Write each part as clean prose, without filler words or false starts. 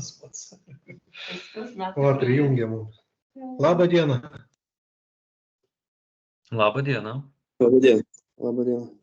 tas pats. Va, prijungia mums. Labą dieną. Labą dieną. Labą dieną. Labą dieną.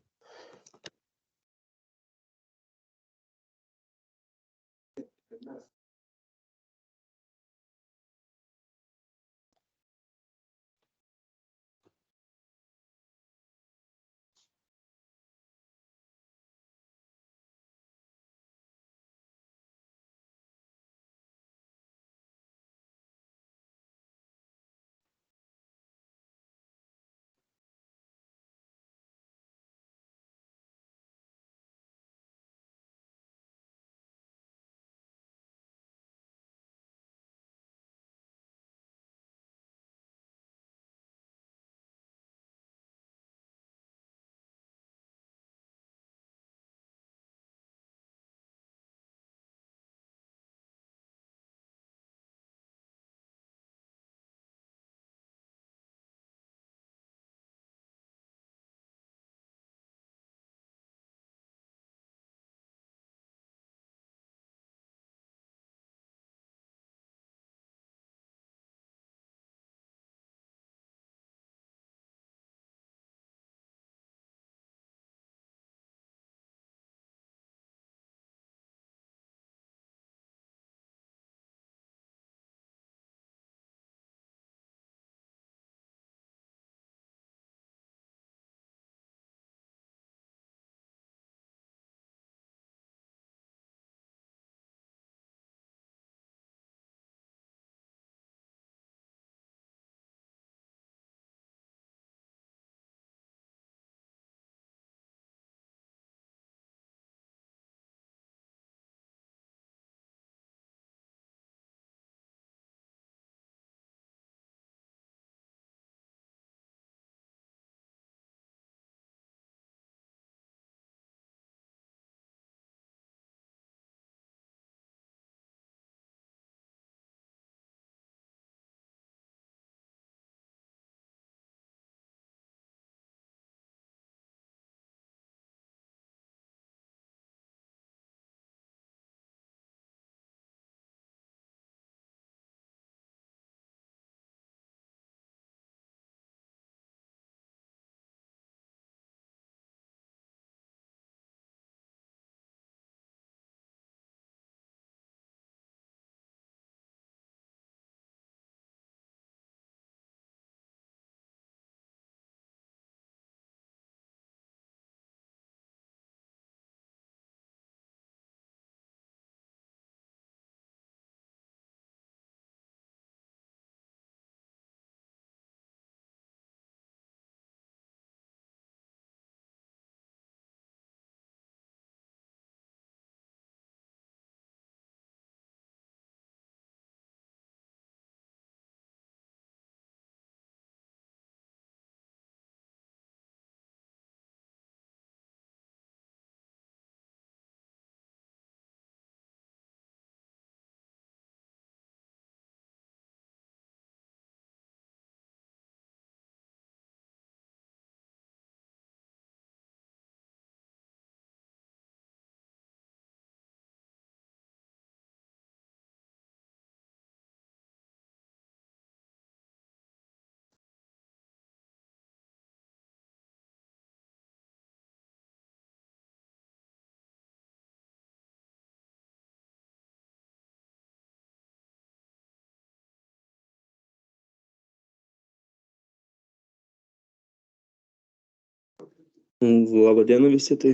Labą dieną visi, tai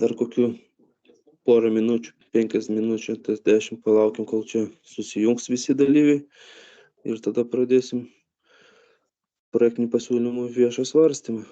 dar kokių porą minučių, 5 minučių, tas 10 palaukim, kol čia susijungs visi dalyviai ir tada pradėsim projektinių pasiūlymų viešą svarstymą.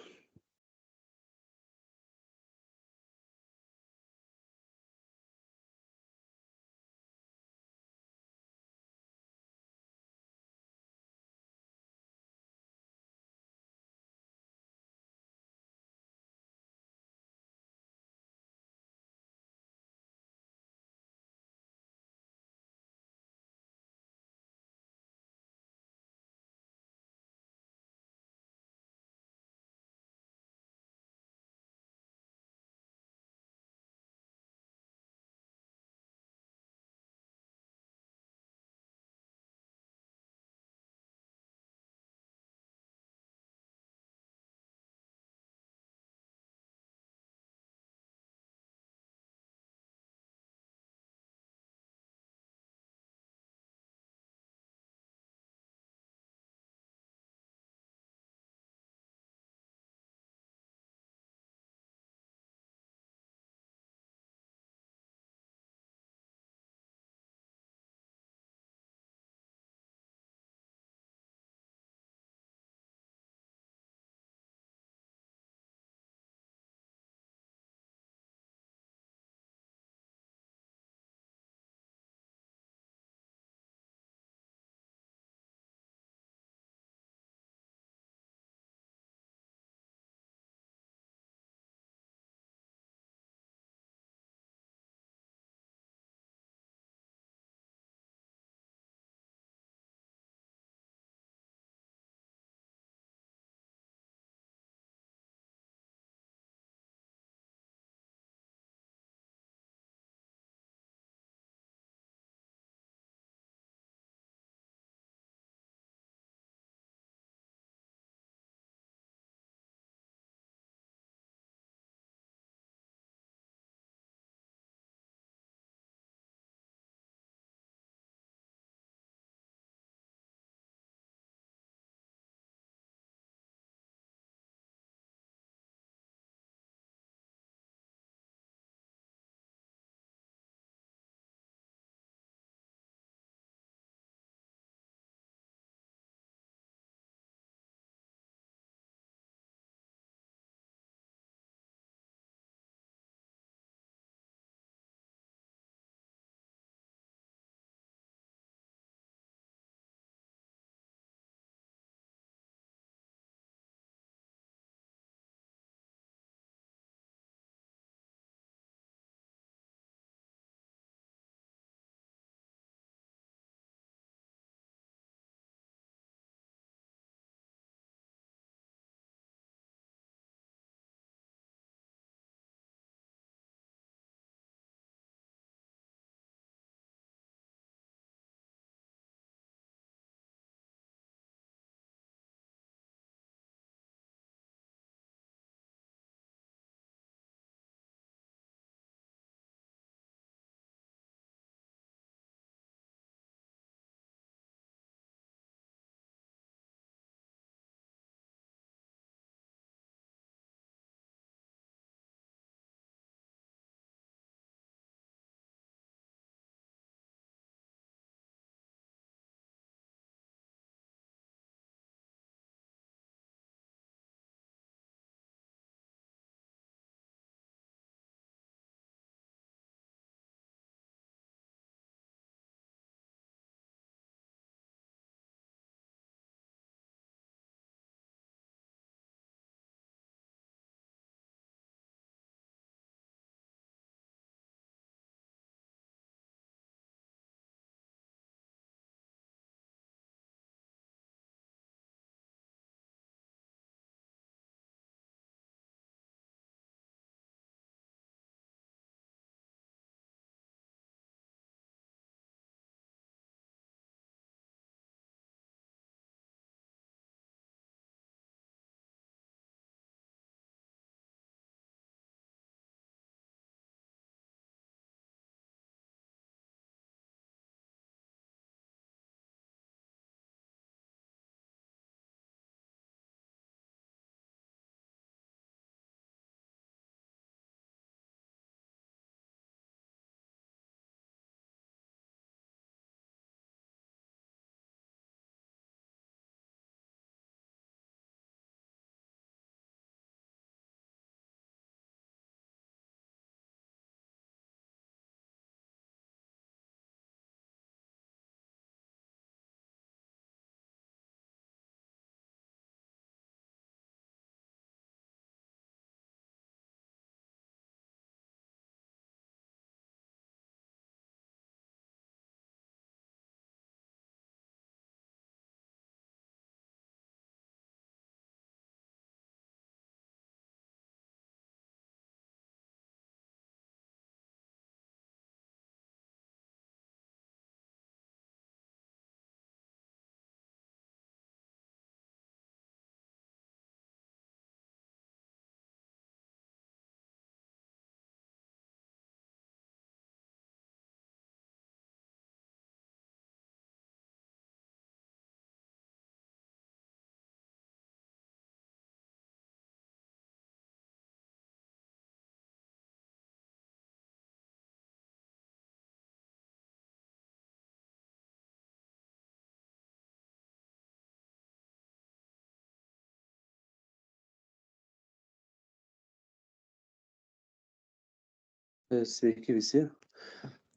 Sveiki visi.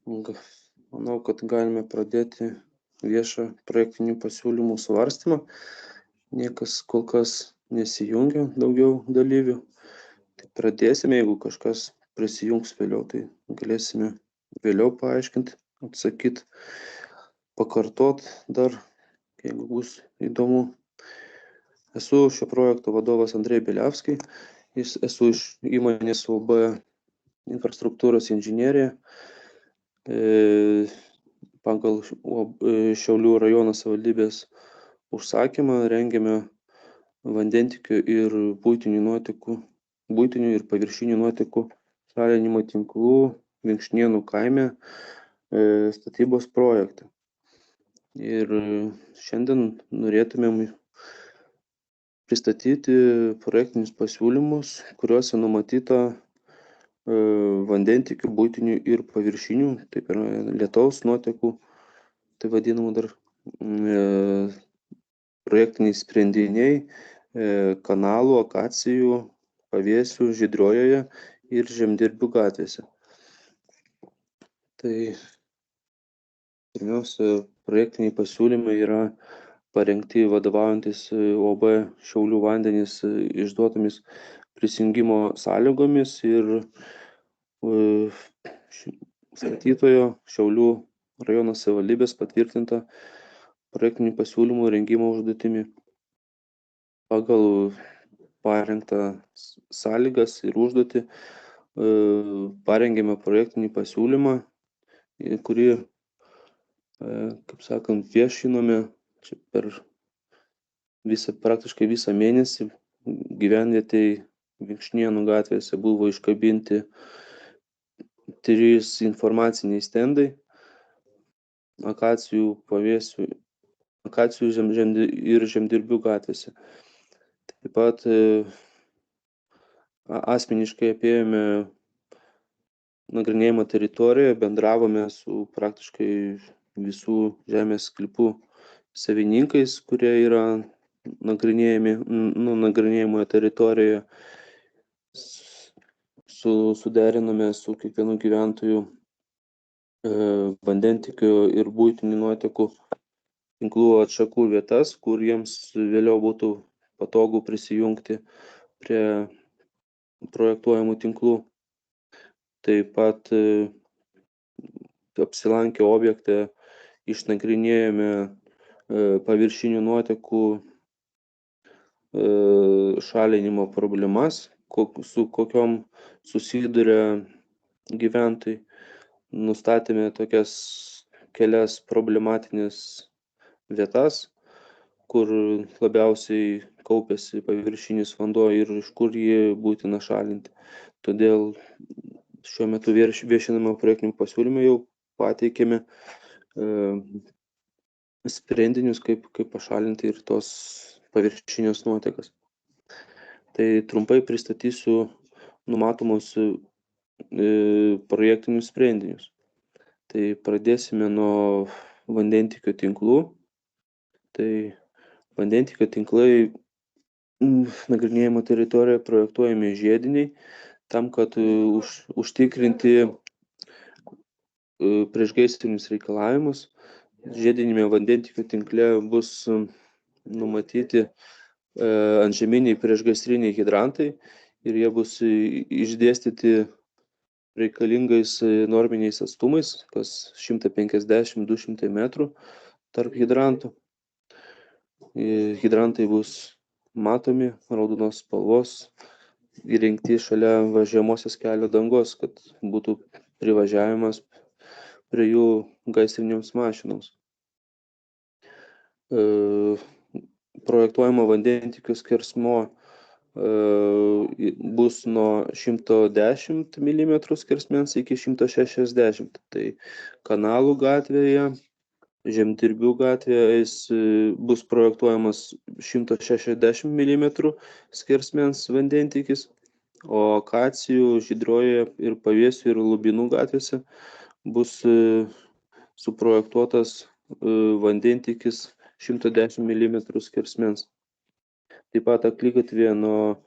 Manau, kad galime pradėti viešą projektinių pasiūlymų svarstymą. Niekas kol kas nesijungia daugiau dalyvių. Tai pradėsime, jeigu kažkas prisijungs vėliau, tai galėsime vėliau paaiškinti, atsakyti, pakartot dar, jeigu bus įdomu. Esu šio projekto vadovas Andrej Beliavskai. Esu iš įmonės OB infrastruktūros inžinierija. Pagal Šiaulių rajono savivaldybės užsakymą rengiame vandentiekio ir buitinių ir paviršinių nuotekų šalinimo tinklų Vinkšnėnų kaime statybos projektą. Ir šiandien norėtumėm pristatyti projektinius pasiūlymus, kuriuose numatyta vandentiekių, buitinių ir paviršinių, taip yra lietaus nuotekų, tai vadinamų dar projektiniai sprendiniai kanalų, akacijų, pavėsių, Žydriojoje ir Žemdirbių gatvėse. Tai pirmiausia, projektiniai pasiūlymai yra parengti vadovaujantis OB Šiaulių vandenys išduotomis prisijungimo sąlygomis ir statytojo Šiaulių rajono savivaldybės patvirtinta projektinių pasiūlymų rengimo užduotimi. Pagal parengtą sąlygas ir užduotį parengėme projektinį pasiūlymą, kurį, kaip sakant, viešinome per praktiškai visą mėnesį. Gyvenvietėj Vinkšnėnų gatvėse buvo iškabinti 3 informaciniai stendai, akacijų, pavėsių, akacijų ir Žemdirbių gatvėse. Taip pat asmeniškai apėjome nagrinėjimo teritoriją, bendravome su praktiškai visų žemės sklypų savininkais, kurie yra nagrinėjamoje teritorijoje. Suderinome su kiekvienu gyventoju vandentiekio ir buitinių nuotekų tinklų atšakų vietas, kur jiems vėliau būtų patogu prisijungti prie projektuojamų tinklų. Taip pat apsilankę objekte išnagrinėjome paviršinių nuotekų šalinimo problemas, su kokiom susiduria gyventojai. Nustatėme tokias kelias problematinės vietas, kur labiausiai kaupiasi paviršinis vanduo ir iš kur jį būtina šalinti. Todėl šiuo metu viešiname projektinių pasiūlymų jau pateikėme sprendinius, kaip pašalinti ir tos paviršinės nuotekas. Tai trumpai pristatysiu numatomus projektinius sprendinius. Tai pradėsime nuo vandentiekio tinklų. Tai vandentiekio tinklai nagrinėjimo teritorijoje projektuojami žiediniai, tam, kad užtikrinti priešgaisrinius reikalavimus. Žiedinėme vandentiekio tinkle bus numatyti antžeminiai priešgaisriniai hidrantai ir jie bus išdėstyti reikalingais norminiais atstumais, kas 150-200 metrų tarp hidrantų. Hidrantai bus matomi, raudonos spalvos, įrengti šalia važiuojamosios kelio dangos, kad būtų privažiavimas prie jų gaisrinėms mašinoms. Projektuojama vandentiekio skersmuo bus nuo 110 mm skersmens iki 160. Tai Kanalų gatvėje, Žemdirbių gatvėje bus projektuojamas 160 mm skersmens vandentiekis, o akacijų, Žydriojoje ir Pavėsių ir Lubinų gatvėse bus suprojektuotas vandentiekis 110 mm skersmens. Taip pat akligatvėje nuo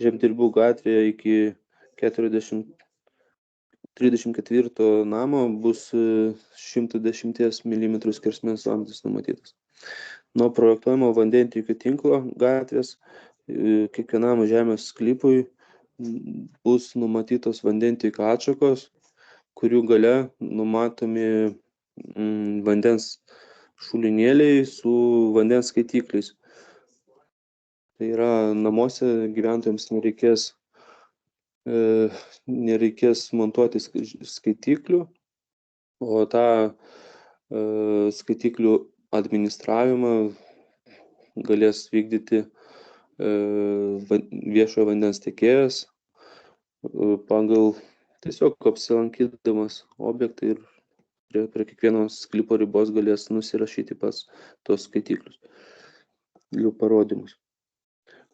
Žemdirbių gatvėje iki 34 namo bus 110 mm skersmens vamzdis numatytas. Nuo projektuojamo vandentiekio tinklo gatvės kiekvienam žemės sklypui bus numatytos vandentiekio atšakos, kurių gale numatomi vandens šulinėliai su vandens skaitikliais. Tai yra, namuose gyventojams nereikės montuoti skaitiklių, o tą skaitiklių administravimą galės vykdyti viešojo vandens tiekėjas pagal tiesiog apsilankydamas objektą ir prie kiekvienos sklypo ribos galės nusirašyti pats tos skaitiklius, jų parodymus.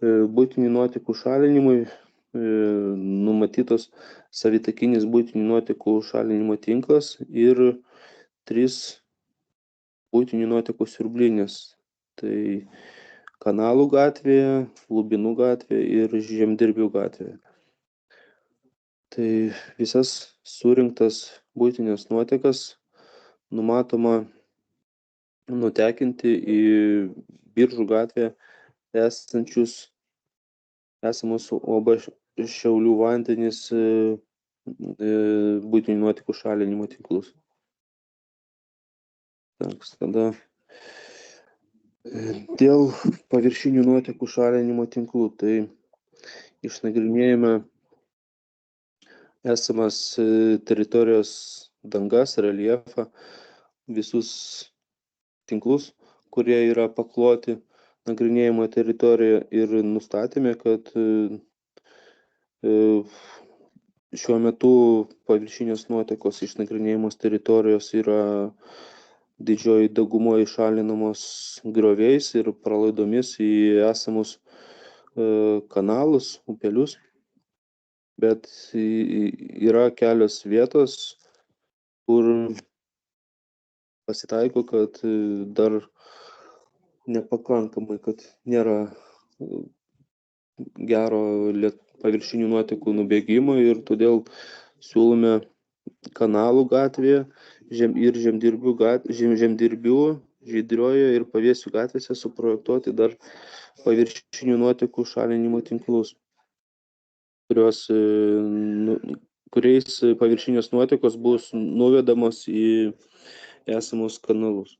Buitinių nuotekų šalinimui numatytos savitakinis buitinių nuotekų šalinimo tinklas ir 3 buitinių nuotekų siurblinės. Tai Kanalų gatvėje, Lubinų gatvėje ir Žemdirbių gatvėje. Tai visas surinktas buitinės nuotekas numatoma nutekinti į Biržų gatvėje esamus OB Šiaulių vandenys buitinių nuotekų šalinimo tinklus. Tada dėl paviršinių nuotekų šalinimo tinklų, tai išnagrinėjame esamas teritorijos dangas, reljefą, visus tinklus, kurie yra pakloti nagrinėjimo teritorijoje ir nustatėme, kad šiuo metu paviršinės nuotekos išnagrinėjamos teritorijos yra didžioji daugumoje šalinamos grioviais ir pralaidomis į esamus kanalus, upelius, bet yra kelios vietos, kur pasitaiko, kad dar nepakankamai, kad nėra gero paviršinių nuotekų nubėgimo ir todėl siūlome Kanalų gatvėje ir Žemdirbių, Žydriojo ir Pavėsių gatvėse suprojektuoti dar paviršinių nuotekų šalinimo tinklus, kuriais paviršinės nuotekos bus nuvedamos į esamus kanalus.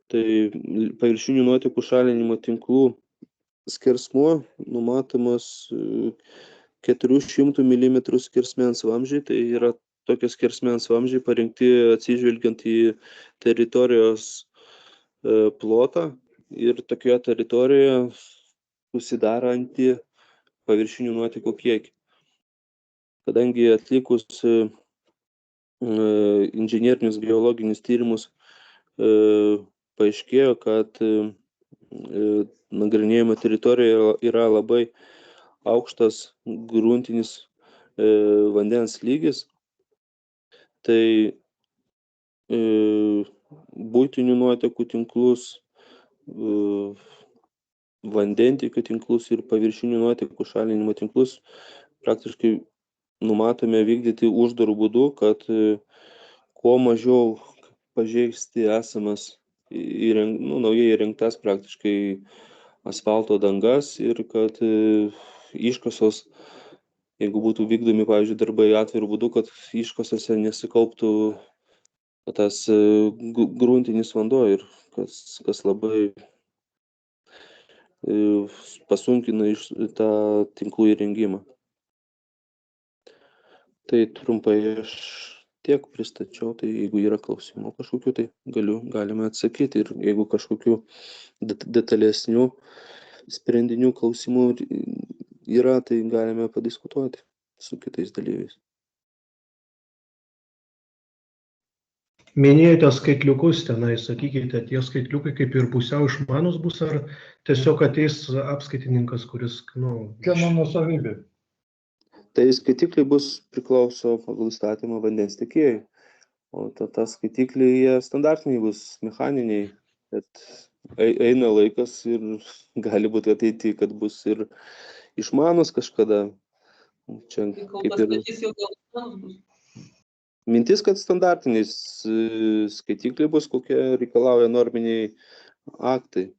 Tai paviršinių nuotekų šalinimo tinklų skersmuo numatomas 400 mm skersmens vamzdžiai, tai yra tokie skersmens vamzdžiai parinkti atsižvelgiant į teritorijos plotą ir tokioje teritorijoje susidarantį paviršinių nuotekų kiekį. Kadangi atlikus inžinerinius geologinius tyrimus paaiškėjo, kad nagrinėjimo teritorijoje yra labai aukštas gruntinis vandens lygis, tai buitinių nuotekų tinklus, vandentiekio tinklus ir paviršinių nuotekų šalinimo tinklus praktiškai numatome vykdyti uždarų būdų, kad kuo mažiau pažeisti esamas naujai įrengtas praktiškai asfalto dangas ir kad iškasos, jeigu būtų vykdomi, pavyzdžiui, darbai atvirų būdų, kad iškasose nesikauptų tas gruntinis vanduo ir kas labai pasunkina tą tinklų įrengimą. Tai trumpai aš tiek pristačiau, tai jeigu yra klausimų kažkokių, tai galime atsakyti ir jeigu kažkokių detalesnių sprendinių klausimų yra, tai galime padiskutuoti su kitais dalyviais. Minėjote skaitliukus tenai, sakykite, tie skaitliukai kaip ir pusiau išmanus bus, ar tiesiog ateis apskaitininkas, kuris, Kieno nuosavybė? Tai skaitikliai bus priklauso pagal įstatymą vandens tiekėjai, o ta skaitikliai jie standartiniai bus, mechaniniai, bet eina laikas ir gali būti ateity, kad bus ir išmanus kažkada, Čia Tai kol kaip ir pastatys jau galutinis bus. mintis, kad standartiniai skaitikliai bus, kokie reikalauja norminiai aktai.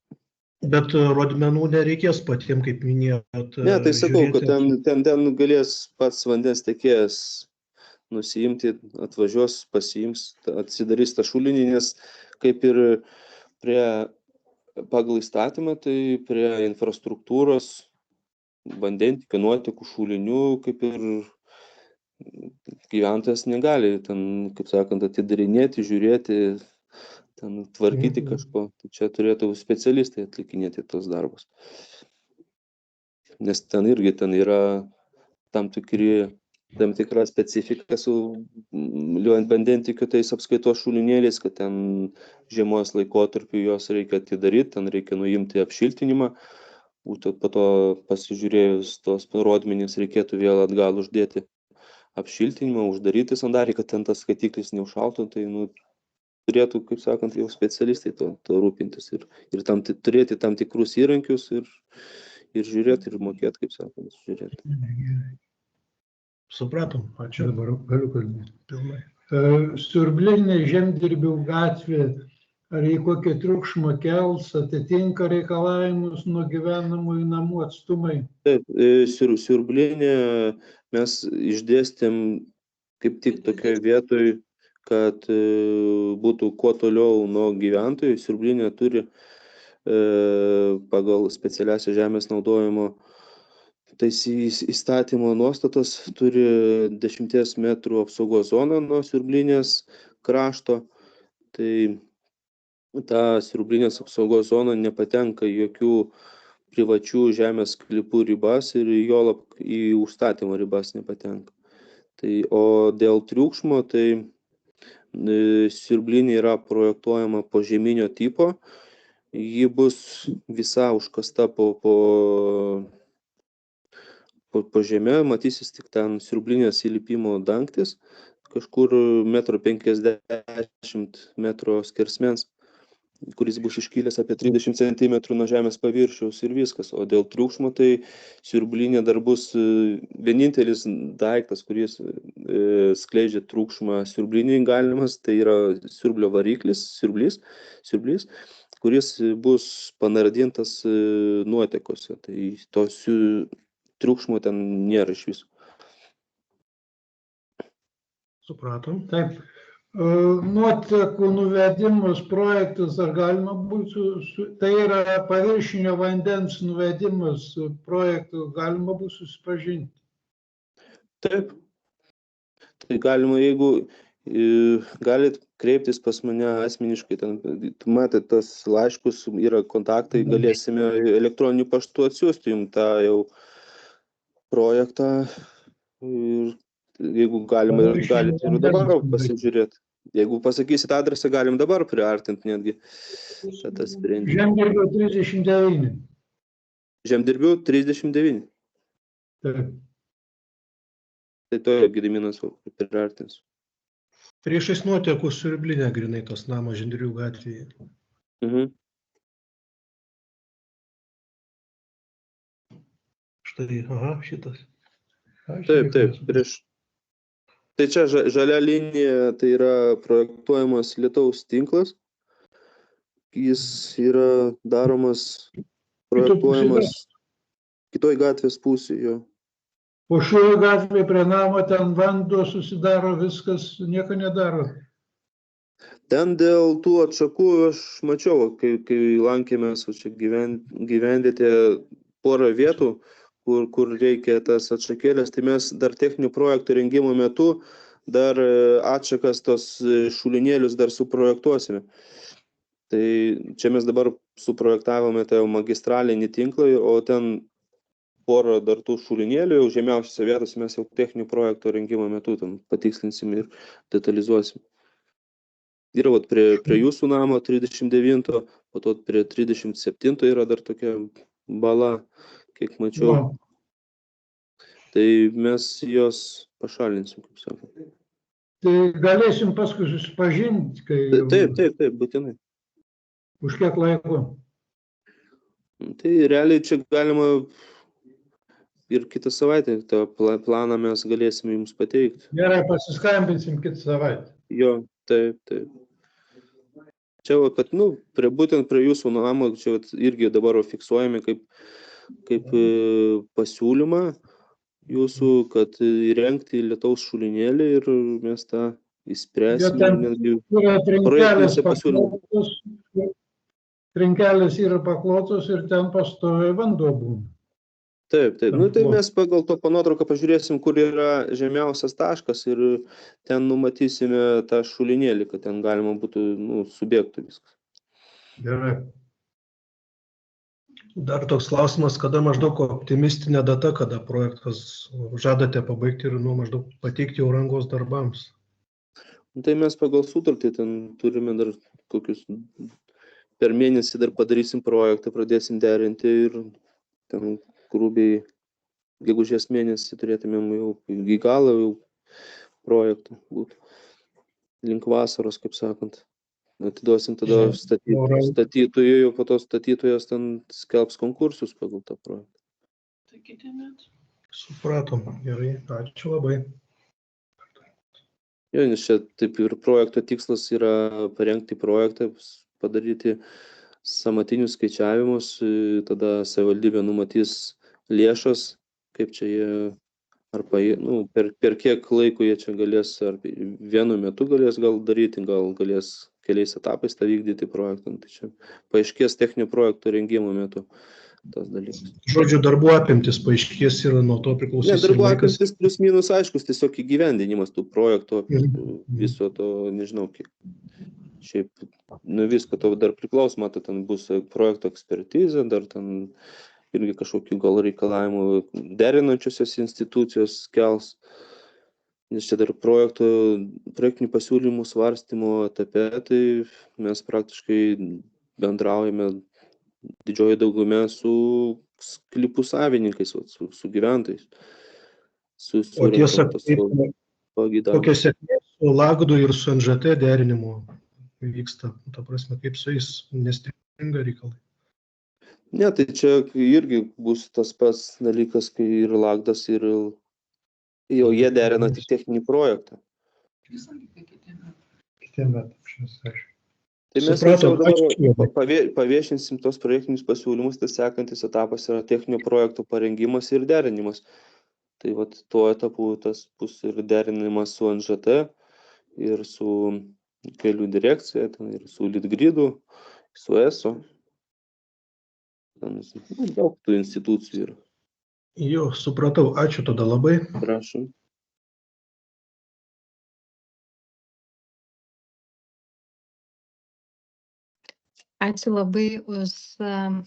Bet rodmenų nereikės patiem, kaip minėjot. Ne, tai sakau, kad žiūrėti. ten galės pats vandens tiekėjas nusiimti, atvažiuos, pasiims, atsidarys tą šulinį, nes kaip ir pagal įstatymą, tai prie infrastruktūros vandentiekio nuotekų šulinių kaip ir gyventojas negali ten, kaip sakant, atidarinėti, žiūrėti, ten tvarkyti kažko. Tai čia turėtų specialistai atlikinėti tos darbus. Nes ten irgi yra tam tikra specifika su vandentiekio tais apskaitos šulinėliais, kad ten žiemos laikotarpiu juos reikia atidaryti, ten reikia nuimti apšiltinimą. Būtent po to pasižiūrėjus tos rodmenys reikėtų vėl atgal uždėti apšiltinimą, uždaryti sandarį, kad ten tas skaitiklis neužšaltų. Tai turėtų, kaip sakant, jau specialistai to rūpintis ir turėti tam tikrus įrankius ir žiūrėti, ir mokėti, kaip sakant, žiūrėti. Supratom, ačiū. Dabar galiu kalbėti pilnai. Siurblinė Žemdirbių gatvė, ar į kokį triukšmą kels, atitinka reikalavimus nuo gyvenamųjų namų atstumai? Taip, Siurblinė mes išdėstėm kaip tik tokioje vietoje, kad būtų kuo toliau nuo gyventojų. Siurblinė turi pagal specialiasią žemės naudojimo įstatymo nuostatas turi 10 metrų apsaugos zoną nuo Siurblinės krašto. Tai ta Siurblinės apsaugos zona nepatenka jokių privačių žemės sklypų ribas ir juolab į užstatymo ribas nepatenka. Tai, o dėl triukšmo, tai Siurblinė yra projektuojama požeminio tipo. Ji bus visa užkasta po žeme, matysis tik ten Siurblinės įlipimo dangtis, kažkur 1,50 m skersmens, kuris bus iškilęs apie 30 cm nuo žemės paviršiaus ir viskas. O dėl triukšmo, tai Siurblinė dar bus vienintelis daiktas, kuris skleidžia triukšmą Siurblinėje galimas, tai yra siurblio variklis, siurblys, kuris bus panardintas nuotekose. Tai to triukšmo ten nėra iš viso. Supratom. Taip. Nuotekų nuvedimus projektus, ar galima būtų, tai yra paviršinio vandens nuvedimus projektų, galima būtų susipažinti? Taip. Tai galima, jeigu galit kreiptis pas mane asmeniškai, ten, matėte tas laiškus, yra kontaktai, galėsime elektroniniu paštu atsiųsti jums tą jau projektą. Ir jeigu galima, galite ir dabar pasižiūrėti. Jeigu pasakysit adresą, galim dabar priartinti netgi tą sprendimą. Žemdirbių 39. Žemdirbių 39. Taip. Tai to Gediminas priartins. Priešais nuotekų Siurblinė grinai tas namas Žemdirbių gatvėje. Štai, šitas. Taip, prieš. Tai čia žalia linija, tai yra projektuojamas lietaus tinklas. Jis yra daromas, projektuojamas kitoj gatvės pusėje. Po šioje gatvėje prie namo ten vanduo susidaro, viskas, nieko nedaro. Ten dėl tų atšakų aš mačiau, kai lankėmės čia gyvenvietė porą vietų, kur reikia tas atšakėlės, tai mes dar techninių projektų rengimo metu dar atšakas tos šulinėlius dar suprojektuosime. Tai čia mes dabar suprojektavome tą magistralinį tinklą, o ten porą dar tų šulinėlių, jau žemiausiose vietose mes jau techninių projektų rengimo metu ten patikslinsim ir detalizuosim. Yra prie jūsų namo 39, po to prie 37 yra dar tokia bala, kiek mačiau. Tai mes jos pašalinsim, kaip sakant. Tai galėsim paskui susipažinti, kai... Taip, būtinai. Už kiek laiko? Tai realiai čia galima ir kitą savaitę tą planą mes galėsime jums pateikti. Gerai, pasiskambinsim kitą savaitę. Jo, taip. Čia, kad, būtent prie jūsų namo, čia irgi dabar fiksuojame kaip pasiūlymą jūsų, kad įrengti lietaus šulinėlį ir mes tą įspręsime. Yra trinkelės yra paklotos ir ten pastoviai vanduo būna. Taip. Tai mes pagal to nuotrauką pažiūrėsim, kur yra žemiausias taškas ir ten numatysime tą šulinėlį, kad ten galima būtų, subėgtų viskas. Gerai. Dar toks klausimas, kada maždaug optimistinė data, kada projektas žadate pabaigti ir maždaug pateikti jau rangos darbams? Tai mes pagal sutartį ten turime dar kokius per mėnesį dar padarysim projektą, pradėsim derinti ir ten grubiai gegužės mėnesį turėtumėm jau į galą jau projektą būtų. Link vasaros, kaip sakant. Atiduosim tada statytojui, jau po to statytojas ten skelbs konkursus pagal tą projektą. Tai kiti metai. Supratom, gerai, ačiū labai. Jo, nes čia taip ir projekto tikslas yra parengti projektą, padaryti samatinius skaičiavimus, tada savivaldybė numatys lėšas, kaip čia jie, per kiek laiko jie čia galės, ar vienu metu galės gal daryti, gal galės keliais etapais tą vykdyti projektą. Tai čia paaiškės techninio projekto rengimo metu tas dalykas. Žodžiu, darbų apimtis paaiškės ir nuo to priklausys. Ne, darbų apimtis plius minus aiškus, tiesiog įgyvendinimas tų projektų, viso to, nežinau kiek. Šiaip, visko to dar priklauso, matai, ten bus projekto ekspertizė, dar ten irgi kažkokių gal reikalavimų derinančiosios institucijos kels. Nes čia dar projektinių pasiūlymų svarstymo etape, tai mes praktiškai bendraujame didžioji daugumė su sklypų savininkais, su gyventojais. O tiesa, kokia sėkmė su Lagdu ir su NŽT derinimu vyksta, ta prasme, kaip su jais nestringa reikalai? Ne, tai čia irgi bus tas pats dalykas, kai ir Lagdas, ir jau jie derina tik techninį projektą. Kitiem metam, Tai mes jau paviešinsim tos projektinius pasiūlymus, tai sekantis etapas yra techninio projekto parengimas ir derinimas. Tai tuo etapu tas bus ir derinimas su NŽT, ir su kelių direkcija, ir su Litgridu, su ESO. Daug tų institucijų yra. Jo, supratau. Ačiū tada labai. Prašom. Ačiū labai už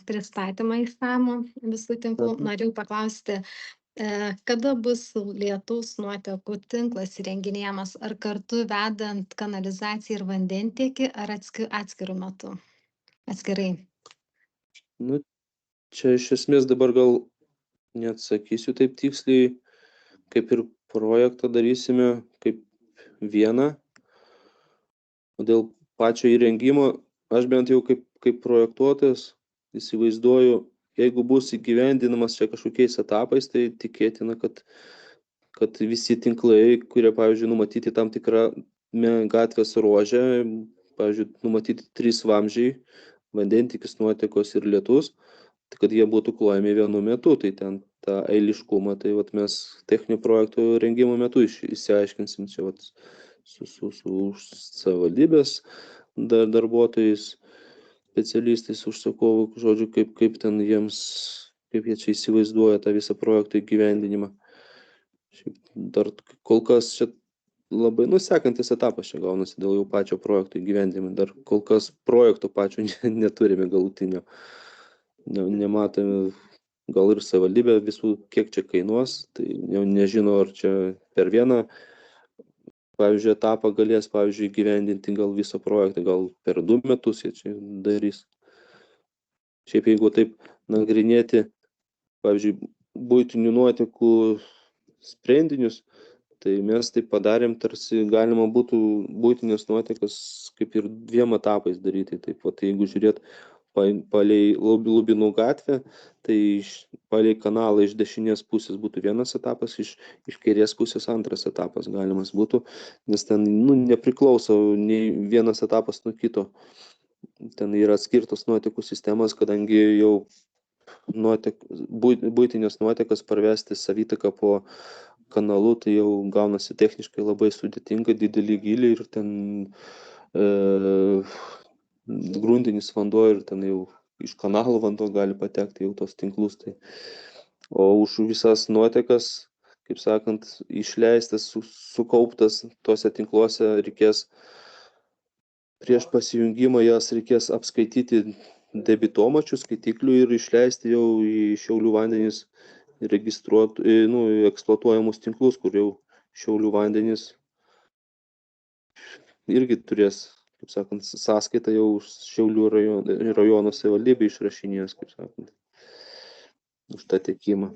pristatymą išsamų visų tinklų. Norėjau paklausti, kada bus lietaus nuotekų tinklas įrenginėjamas, ar kartu vedant kanalizaciją ir vandentiekį, ar atskirų metu? Atskirai. Čia iš esmės dabar gal neatsakysiu taip tiksliai, kaip ir projektą darysime kaip vieną. O dėl pačio įrengimo, aš bent jau kaip projektuotojas įsivaizduoju, jeigu bus įgyvendinamas čia kažkokiais etapais, tai tikėtina, kad visi tinklai, kurie, pavyzdžiui, numatyti tam tikrame gatvės ruože, pavyzdžiui, numatyti 3 vamzdžiai, vandentiekis, nuotekos ir lietus, tai kad jie būtų klojami vienu metu, tai ten tą eiliškumą, tai mes techninio projekto rengimo metu išsiaiškinsim čia su savivaldybės darbuotojais, specialistais, užsakovų, žodžiu, kaip ten jiems, kaip jie čia įsivaizduoja tą visą projekto įgyvendinimą. Dar kol kas čia labai sekantis etapas čia gaunasi dėl jau pačio projekto įgyvendinimo. Dar kol kas projekto pačio neturime galutinio. Nematome, gal ir savivaldybė visų, kiek čia kainuos, tai jau nežino, ar čia per vieną, pavyzdžiui, etapą galės, pavyzdžiui, gyvendinti gal visą projektą, gal per 2 metus jie čia darys. Šiaip jeigu taip nagrinėti, pavyzdžiui, buitinių nuotekų sprendinius, tai mes taip padarėm, tarsi galima būtų buitinės nuotekas kaip ir 2 etapais daryti. Taip, jeigu žiūrėt palei Lubinų gatvę, tai palei kanalą iš dešinės pusės būtų vienas etapas, iš kairės pusės antras etapas galimas būtų, nes ten nepriklauso nei vienas etapas nuo kito. Ten yra atskirtos nuotekų sistemas, kadangi jau buitinės nuotekas parvesti savitaką po kanalu, tai jau gaunasi techniškai labai sudėtinga, didelį gylį ir ten gruntinis vanduo ir ten jau iš kanalo vanduo gali patekti jau tos tinklus. Tai. O už visas nuotekas, kaip sakant, išleistas, sukauptas tuose tinkluose reikės prieš pasijungimą jas reikės apskaityti debitomačių skaitiklių ir išleisti jau į Šiaulių vandenis eksploatuojamus tinklus, kur jau Šiaulių vandenis irgi turės, kaip sakant, sąskaitą jau Šiaulių rajono savivaldybė išrašinės, kaip sakant, už tą tiekimą.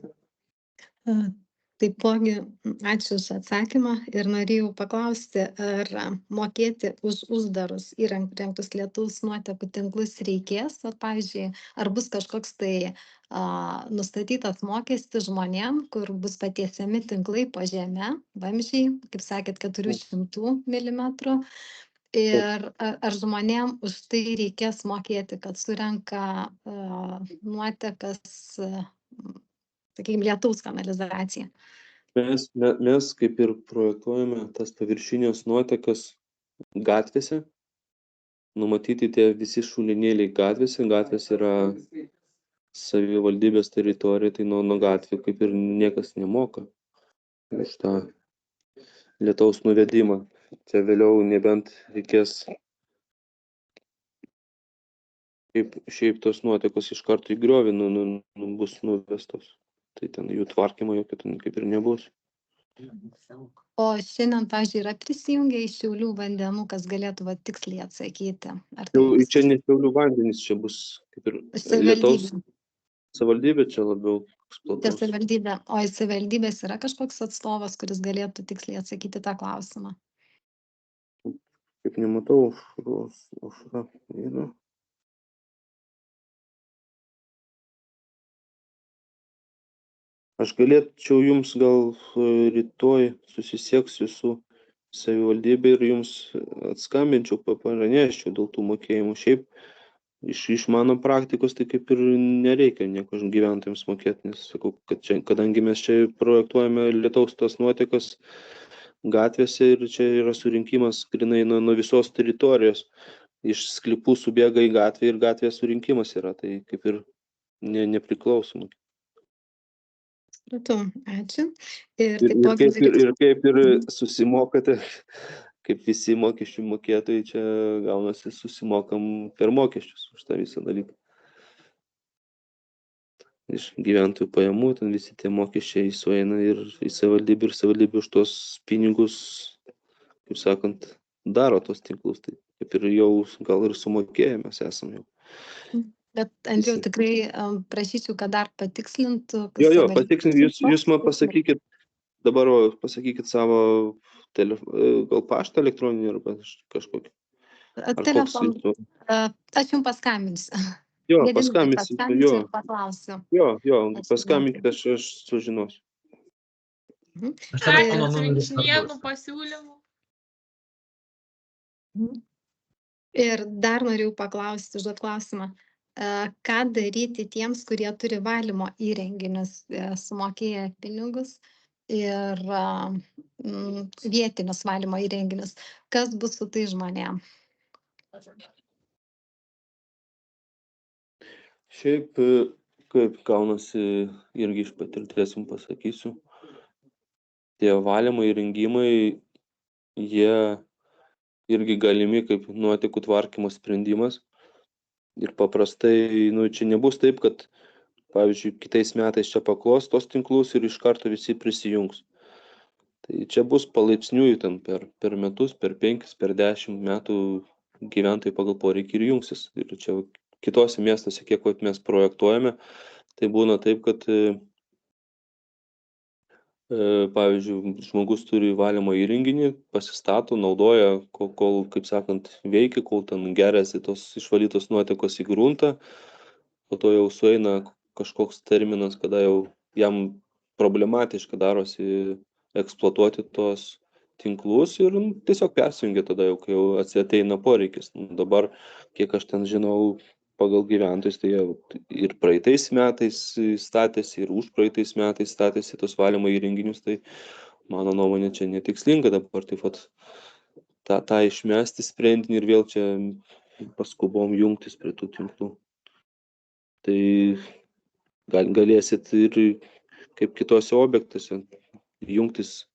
Taipogi, ačiū už atsakymą ir norėjau paklausti, ar mokėti už uždarus įrengtus lietaus nuotekų tinklus reikės, pavyzdžiui, ar bus kažkoks tai nustatytas mokestis žmonėm, kur bus patiesiami tinklai po žeme, vamzdžiai, kaip sakėt, 400 mm. Ir ar žmonėm už tai reikės mokėti, kad surenka nuotekas, sakykime, lietaus kanalizaciją? Mes kaip ir projektuojame tas paviršinės nuotekas gatvėse, numatyti tie visi šulinėliai gatvėse, gatvės yra savivaldybės teritorija, tai nuo gatvių kaip ir niekas nemoka už tą lietaus nuvedimą. Čia vėliau nebent reikės šiaip tos nuotekos iš karto į griovį bus nuvestos. Tai ten jų tvarkymo jokio ten kaip ir nebus. O šiandien, pavyzdžiui, yra prisijungę iš Šiaulių vandenų, kas galėtų tiksliai atsakyti? Čia ne Šiaulių vandenys, čia bus kaip ir lietaus savivaldybė, čia labiau eksploatuos. Savivaldybė. O į savivaldybės yra kažkoks atstovas, kuris galėtų tiksliai atsakyti tą klausimą? Kaip nematau, aušra yra. Aš galėčiau jums gal rytoj susisieksiu su savivaldybė ir jums atskambinčiau, praneščiau dėl tų mokėjimų. Šiaip iš mano praktikos tai kaip ir nereikia nieko gyventojams mokėti, nes sakau, kad čia, kadangi mes čia projektuojame lietaus tos nuotekas gatvėse ir čia yra surinkimas grynai nuo visos teritorijos. Iš sklypų subėga į gatvę ir gatvės surinkimas yra, tai kaip ir nepriklausomai. Supratau, ačiū. Ir kaip ir susimokate, kaip visi mokesčių mokėtojai, čia gaunasi susimokam per mokesčius už tą visą dalyką. Iš gyventojų pajamų, ten visi tie mokesčiai sueina ir į savivaldybę, ir savivaldybė už tos pinigus, kaip sakant, daro tos tinklus. Tai kaip ir jau gal ir sumokėję mes esame jau. Bet Andriau, tikrai prašysiu, kad dar patikslintų. Jo, patikslinti, jūs man pasakykit, dabar pasakykit savo gal paštą elektroninį arba kažkokį. Telefoną. Aš jums paskambinsiu. Jo, paskambinsiu. Jo, paskambinkite, aš sužinosiu. Ačiū, surinkšnienų pasiūlymų. Ir dar norėjau paklausti, užduoti klausimą. Ką daryti tiems, kurie turi valymo įrenginius, sumokėję pinigus ir vietinius valymo įrenginius? Kas bus su tai žmonėm? Šiaip, kaip gaunasi, irgi iš patirties jums pasakysiu, tie valymo įrengimai, jie irgi galimi kaip nuotekų tvarkymo sprendimas. Ir paprastai, čia nebus taip, kad, pavyzdžiui, kitais metais čia paklos tos tinklus ir iš karto visi prisijungs. Tai čia bus palaipsniui ten per metus, per 5, per 10 metų gyventojai pagal poreikį ir jungsis. Ir čia kitose miestuose, kiek mes projektuojame, tai būna taip, kad Pavyzdžiui, žmogus turi valymo įrenginį, pasistato, naudoja, kol, kaip sakant, veikia, kol ten geriasi tos išvalytos nuotekos į gruntą, po to jau sueina kažkoks terminas, kada jau jam problematiška darosi eksploatuoti tos tinklus ir tiesiog persijungia tada jau, kai jau ateina poreikis. Dabar, kiek aš ten žinau, pagal gyventojus, tai ir praeitais metais statėsi, ir už praeitais metais statėsi tos valymo įrenginius, tai mano nuomonė čia netikslinga dabar taip pat tą išmesti sprendinį ir vėl čia paskubom jungtis prie tų tinklų. Tai galėsit ir kaip kitose objektuose jungtis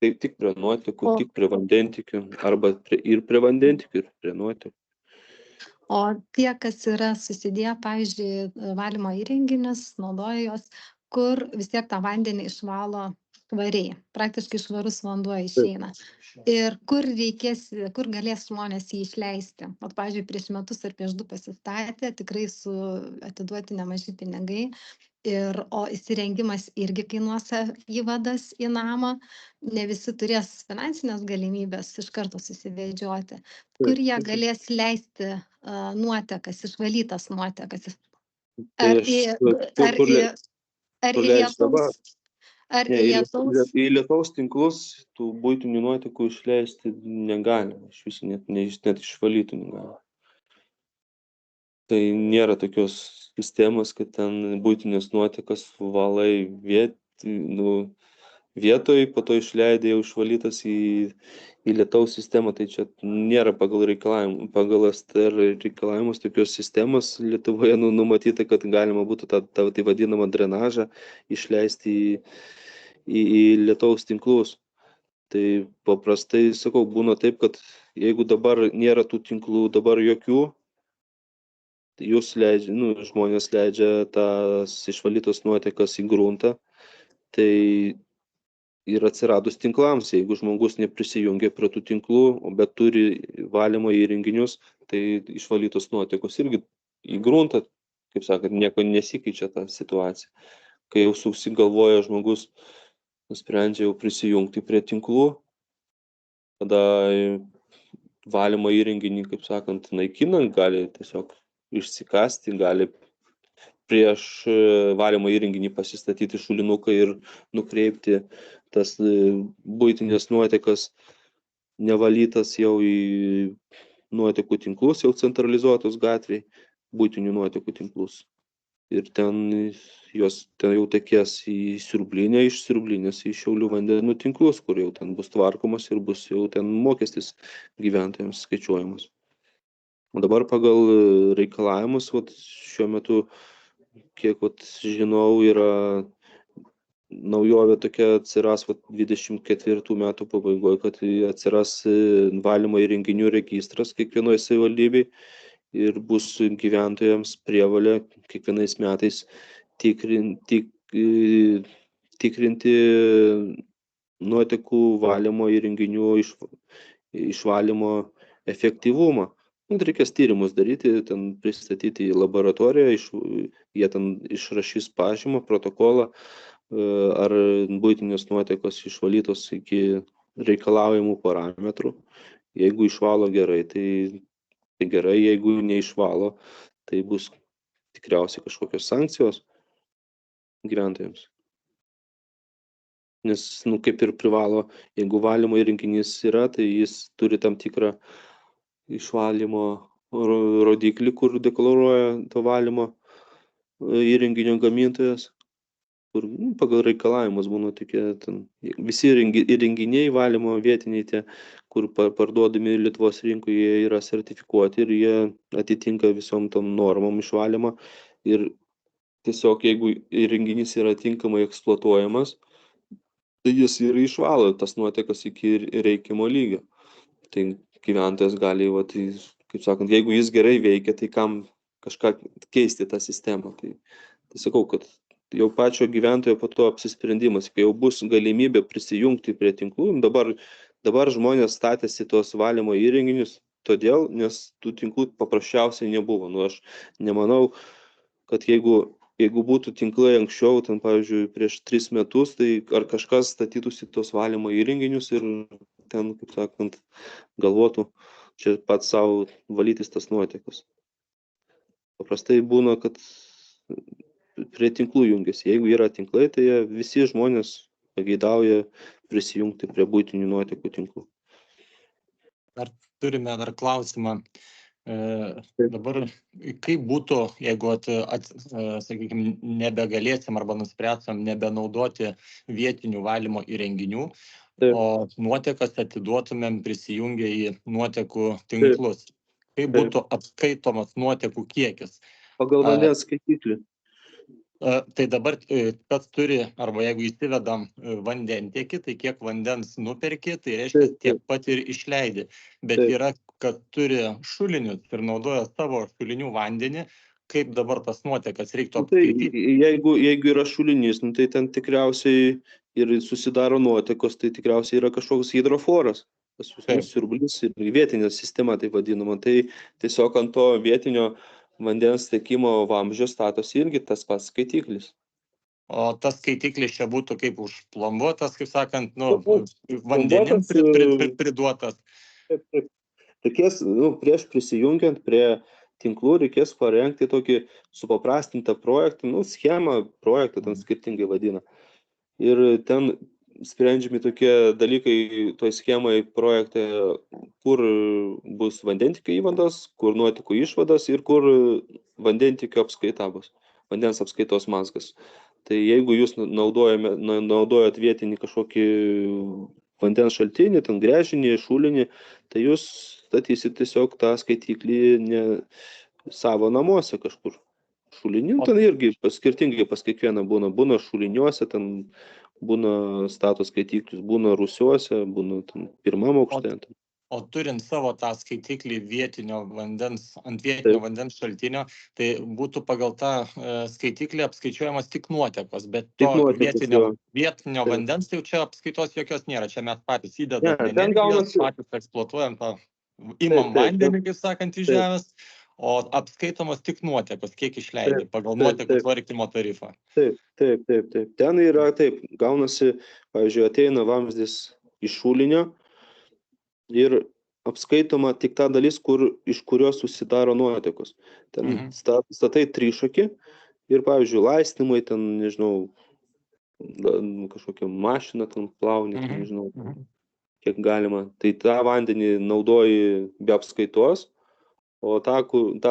tai tik prie nuotekų, tik prie vandentikių, arba ir prie vandentikių, ir prie nuotekų. O tie, kas yra susidėję, pavyzdžiui, valymo įrenginius, naudoja juos, kur vis tiek tą vandenį išvalo tvariai, praktiškai švarus vanduo išeina. Ir kur galės žmonės jį išleisti. Vat, pavyzdžiui, prieš metus ar prieš 2 pasistatė, tikrai atiduoti nemaži pinigai. O įsirengimas irgi kainuos įvadas į namą, ne visi turės finansinės galimybės iš karto susivedžioti. Kur jie galės leisti nuotekas, išvalytas nuotekas? Į lietaus tinklus tų buitinių nuotekų išleisti negalima, iš viso net išvalytų negalima. Tai nėra tokios sistemos, kad ten buitinės nuotekas valai vietoj, po to išleidai jau išvalytas į lietaus sistemą, tai čia nėra pagal STR reikalavimus tokios sistemos Lietuvoje numatyta, kad galima būtų tą tai vadinamą drenažą išleisti į lietaus tinklus. Tai paprastai, sakau, būna taip, kad jeigu dabar nėra tų tinklų, dabar jokių, žmonės leidžia tas išvalytos nuotekas į gruntą, tai ir atsiradus tinklams, jeigu žmogus neprisijungia prie tų tinklų, bet turi valymo įrenginius, tai išvalytos nuotekos irgi į gruntą, kaip sakant, nieko nesikeičia ta situacija. Kai jau susigalvoja žmogus, nusprendžia jau prisijungti prie tinklų, tada valymo įrenginį, kaip sakant, naikinant, gali tiesiog išsikasti, gali prieš valymo įrenginį pasistatyti šulinuką ir nukreipti tas buitinės nuotekas nevalytas jau į nuotekų tinklus, jau centralizuotus gatvėj, buitinių nuotekų tinklus. Ir ten jos jau tekės į Siurblinę, iš Siurblinės į Šiaulių vandenų tinklus, kur jau ten bus tvarkomas ir bus jau ten mokestis gyventojams skaičiuojamas. O dabar pagal reikalavimus, šiuo metu, kiek žinau, yra naujovė tokia atsiras 24 metų pabaigoje, kad atsiras valymo įrenginių registras kiekvienoje savivaldybėje ir bus gyventojams prievolė kiekvienais metais tikrinti nuotekų valymo įrenginių išvalymo efektyvumą. Reikės tyrimus daryti, ten pristatyti į laboratoriją, jie ten išrašys pažymą, protokolą, ar buitinės nuotekos išvalytos iki reikalaujamų parametrų. Jeigu išvalo gerai, tai gerai, jeigu neišvalo, tai bus tikriausiai kažkokios sankcijos gyventojams. Nes, kaip ir privalo, jeigu valymo įrenginys yra, tai jis turi tam tikrą išvalymo rodiklį, kur deklaruoja to valymo įrenginio gamintojas, kur pagal reikalavimus būna tokie, visi įrenginiai valymo vietiniai tie, kur parduodami Lietuvos rinkoje, jie yra sertifikuoti ir jie atitinka visom tom normom išvalymo. Ir tiesiog, jeigu įrenginys yra tinkamai eksploatuojamas, tai jis ir išvalo tas nuotekas iki reikiamo lygio. Tai gyventojas gali, kaip sakant, jeigu jis gerai veikia, tai kam kažką keisti tą sistemą. Tai sakau, kad jau pačio gyventojo po to apsisprendimas, kai jau bus galimybė prisijungti prie tinklų, dabar žmonės statėsi tos valymo įrenginius, todėl, nes tų tinklų paprasčiausiai nebuvo. Aš nemanau, kad jeigu jeigu būtų tinklai anksčiau, ten, pavyzdžiui, prieš 3 metus, tai ar kažkas statytųsi tos valymo įrenginius ir ten, kaip sakant, galvotų čia pats savo valytis tas nuotekas. Paprastai būna, kad prie tinklų jungiasi. Jeigu yra tinklai, tai visi žmonės pageidauja prisijungti prie buitinių nuotekų tinklų. Dar turime klausimą. Dabar kaip būtų, jeigu, sakykime, nebegalėsim arba nuspręsim nebenaudoti vietinių valymo įrenginių, o nuotekas atiduotumėm prisijungę į nuotekų tinklus. Kaip būtų apskaitomas nuotekų kiekis? Pagal vandens skaitiklį. Tai dabar kas turi, arba jeigu įsivedam vandentiekį, tai kiek vandens nuperki, tai reiškia tiek pat ir išleidi. Bet yra, kad turi šulinius ir naudoja savo šulinių vandenį, kaip dabar tas nuotekas reiktų apskaityti? Jeigu yra šulinys, tai ten tikriausiai ir susidaro nuotekos, tai tikriausiai yra kažkoks hidroforas. Siurblys ir vietinė sistema, tai vadinama. Tai tiesiog ant to vietinio vandens tiekimo vamzdžio statosi irgi tas pats skaitiklis. O tas skaitiklis čia būtų kaip užplombuotas, kaip sakant, vandenim priduotas. Reikės, prieš prisijungiant prie tinklų, reikės parengti tokį supaprastintą projektą, schemą, projektą, ten skirtingai vadina. Ir ten sprendžiami tokie dalykai toj schemai projekte, kur bus vandentiekio įvadas, kur nuotekų išvadas ir kur vandentiekio apskaita bus, vandens apskaitos mazgas. Tai jeigu jūs naudojat vietinį kažkokį vandens šaltinį, ten gręžinį, šulinį, tai jūs statysit tiesiog tą skaitiklį savo namuose kažkur. Šulinių ten irgi skirtingai pas kiekvieną būna šuliniuose, ten būna stato skaitiklius, būna rūsiuose, būna pirmam aukšte. O turint savo tą skaitiklį ant vietinio vandens šaltinio, tai būtų pagal tą skaitiklį apskaičiuojamas tik nuotekos, bet to vietinio vandens tai jau čia apskaitos jokios nėra. Čia mes patys įdedam energijos, patys eksploatuojam tą, imam vandenį, kaip sakant, iš žemės, o apskaitomos tik nuotekos, kiek išleidai pagal nuotekų tvarkymo tarifą. Taip. Ten yra taip, gaunasi, pavyzdžiui, ateina vamzdis iš šulinio ir apskaitoma tik ta dalis, iš kurios susidaro nuotekos. Ten statai trišakį ir, pavyzdžiui, laistymai, ten, nežinau, kažkokią mašiną ten plauni, nežinau, kiek galima. Tai tą vandenį naudoji be apskaitos, o ta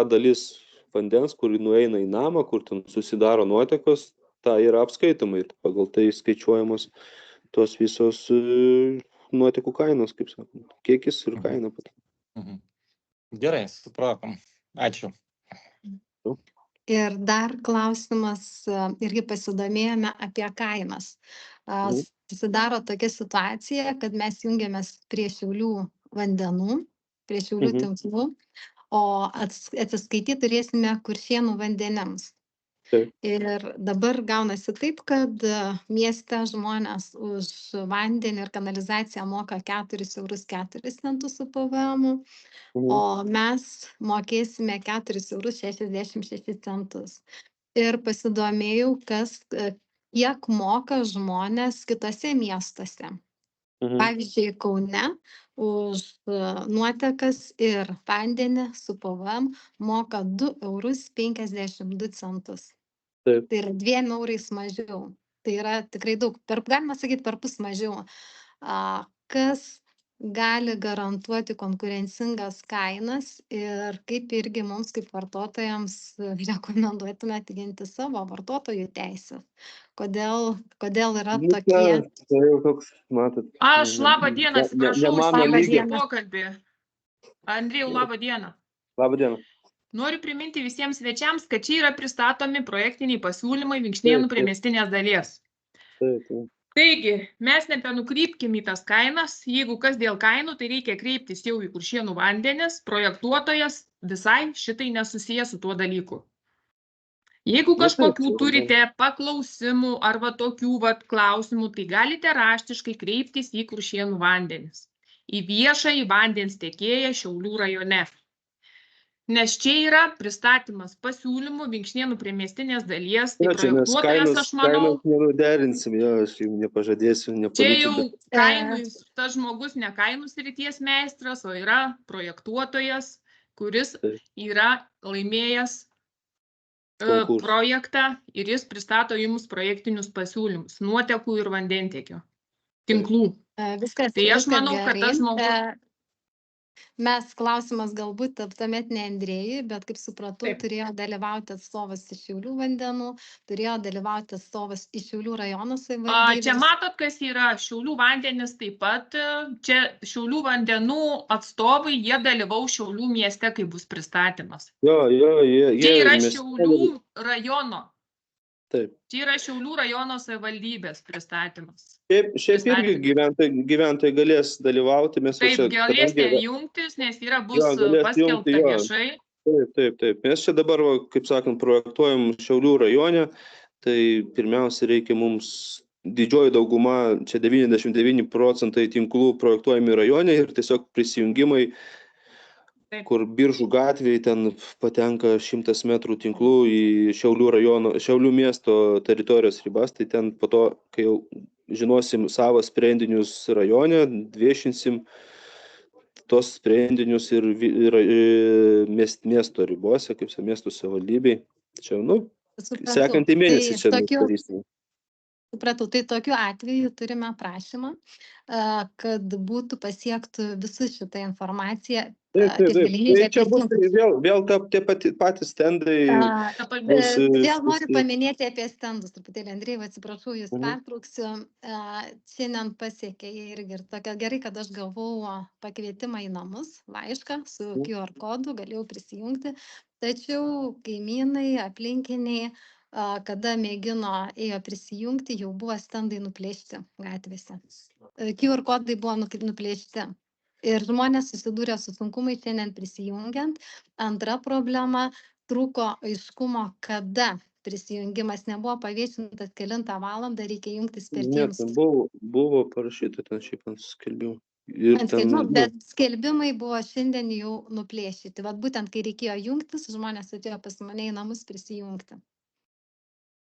dalis vandens, kuri nueina į namą, kur ten susidaro nuotekos, ta yra apskaitoma ir pagal tai skaičiuojamos tos visos nuotekų kainos, kaip sakant, kiekis ir kaina. Gerai, supratom. Ačiū. Ir dar klausimas, irgi pasidomėjome apie kainas. Susidaro tokia situacija, kad mes jungiamės prie Šiaulių vandenų, prie Šiaulių tinklų, o atsiskaityti turėsime Kuršėnų vandenims. Ir dabar gaunasi taip, kad mieste žmonės už vandenį ir kanalizaciją moka 4,04 € su PVM, o mes mokėsime 4,66 €. Ir pasidomėjau, kiek moka žmonės kitose miestuose. Pavyzdžiui, Kaune už nuotekas ir vandenį su PVM moka 2,52 €. Tai yra 2 € mažiau. Tai yra tikrai daug. Galima sakyti, per pus mažiau. Kas gali garantuoti konkurencingas kainas ir kaip irgi mums kaip vartotojams rekomenduotumėte ginti savo vartotojų teisės? Kodėl yra tokie? Aš labą dieną, atsiprašau už šį pokalbį. Andrėjau, labą dieną. Labą dieną. Noriu priminti visiems svečiams, kad čia yra pristatomi projektiniai pasiūlymai Vinkšnėnų priemiestinės dalies. Taigi, mes nebenukrypkim į tas kainas. Jeigu kas dėl kainų, tai reikia kreiptis jau į Kuršėnų vandenis. Projektuotojas visai šitai nesusiję su tuo dalyku. Jeigu kažkokių turite paklausimų arba tokių klausimų, tai galite raštiškai kreiptis į Kuršėnų vandenis, į viešąjį vandens tiekėją Šiaulių rajone. Nes čia yra pristatymas pasiūlymų Vinkšnėnų priemiestinės dalies, tai projektuotojas, aš manau. Kainos nenuderinsim, jo, aš jau nepažadėsiu, Čia jau kainų, tas žmogus ne kainų srities meistras, o yra projektuotojas, kuris yra laimėjęs projektą ir jis pristato jums projektinius pasiūlymus, nuotekų ir vandentiekio tinklų. Tai aš manau, kad tas žmogus... Mes klausimas galbūt tuomet ne Andrėjui, bet kaip supratau, turėjo dalyvauti atstovas iš Šiaulių vandenų, turėjo dalyvauti atstovas iš Šiaulių rajono savivaldybės. Čia matot, kas yra Šiaulių vandenis taip pat. Čia Šiaulių vandenų atstovai, jie dalyvaus Šiaulių mieste, kai bus pristatymas. Čia yra Šiaulių rajono. Taip. Čia yra Šiaulių rajono savivaldybės pristatymas. Šiaip irgi gyventojai galės dalyvauti. Taip, galėsite jungtis, nes bus paskelbta viešai. Taip. Mes čia dabar, kaip sakant, projektuojam Šiaulių rajone, tai pirmiausia reikia mums didžioji dauguma, čia 99% tinklų projektuojami rajone ir tiesiog prisijungimai, kur Biržų gatvėje ten patenka 100 metrų tinklų į Šiaulių miesto teritorijos ribas, tai ten po to, kai jau žinosim savo sprendinius rajone, viešinsim tos sprendinius ir miesto ribose, kaip miesto savivaldybei. Čia, sekantį mėnesį čia darysime. Supratau, tai tokiu atveju turime prašymą, kad būtų pasiektų visus šitą informaciją. Tai čia bus vėl tie patys stendai. Vėl noriu paminėti apie stendus, truputėlį, Andrėjau, atsiprašau, jūs pertrauksiu. Šiandien pasiekė irgi ir tokia gerai, kad aš gavau pakvietimą į namus, laišką su QR kodu, galėjau prisijungti, tačiau kaimynai, aplinkiniai, kada ėjo prisijungti, jau buvo stendai nuplėšti gatvėse. QR kodai buvo nuplėšti. Ir žmonės susidūrė su sunkumai šiandien prisijungiant. Antra problema, trūko aiškumo, kada prisijungimas nebuvo paviešintas kelintą valandą, reikia jungtis per Teams. Buvo parašyta ten šiaip ant skelbimų. Bet skelbimai buvo šiandien jau nuplėšyti. Vat būtent, kai reikėjo jungtis, žmonės atėjo pas mane į namus prisijungti.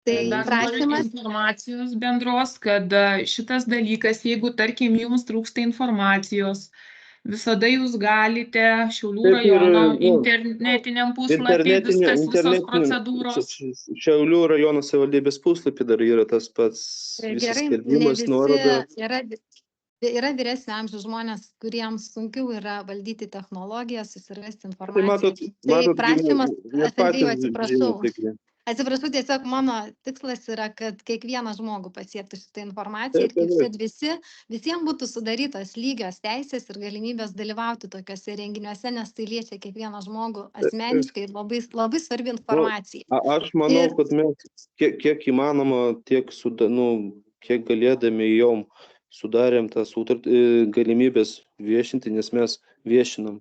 Tai prašymas informacijos bendros, kad šitas dalykas, jeigu, tarkim, jums trūksta informacijos, visada jūs galite Šiaulių rajono internetiniam puslapį, visos procedūros. Šiaulių rajono savivaldybės puslapį dar yra tas pats visas skelbimas, nuoroda. Yra vyresnio amžiaus žmonės, kuriems sunkiau yra valdyti technologiją, susirasti informaciją. Tai prašymas, atsiprašau, tiesiog mano tikslas yra, kad kiekvieną žmogų pasiektų šitą informaciją ir kad visiems būtų sudarytos lygios teisės ir galimybės dalyvauti tokiuose renginiuose, nes tai liečia kiekvieną žmogų asmeniškai ir labai svarbi informacija. Aš manau, kad mes kiek įmanoma, kiek galėdami jom sudarėm tą galimybės viešinti, nes mes viešinam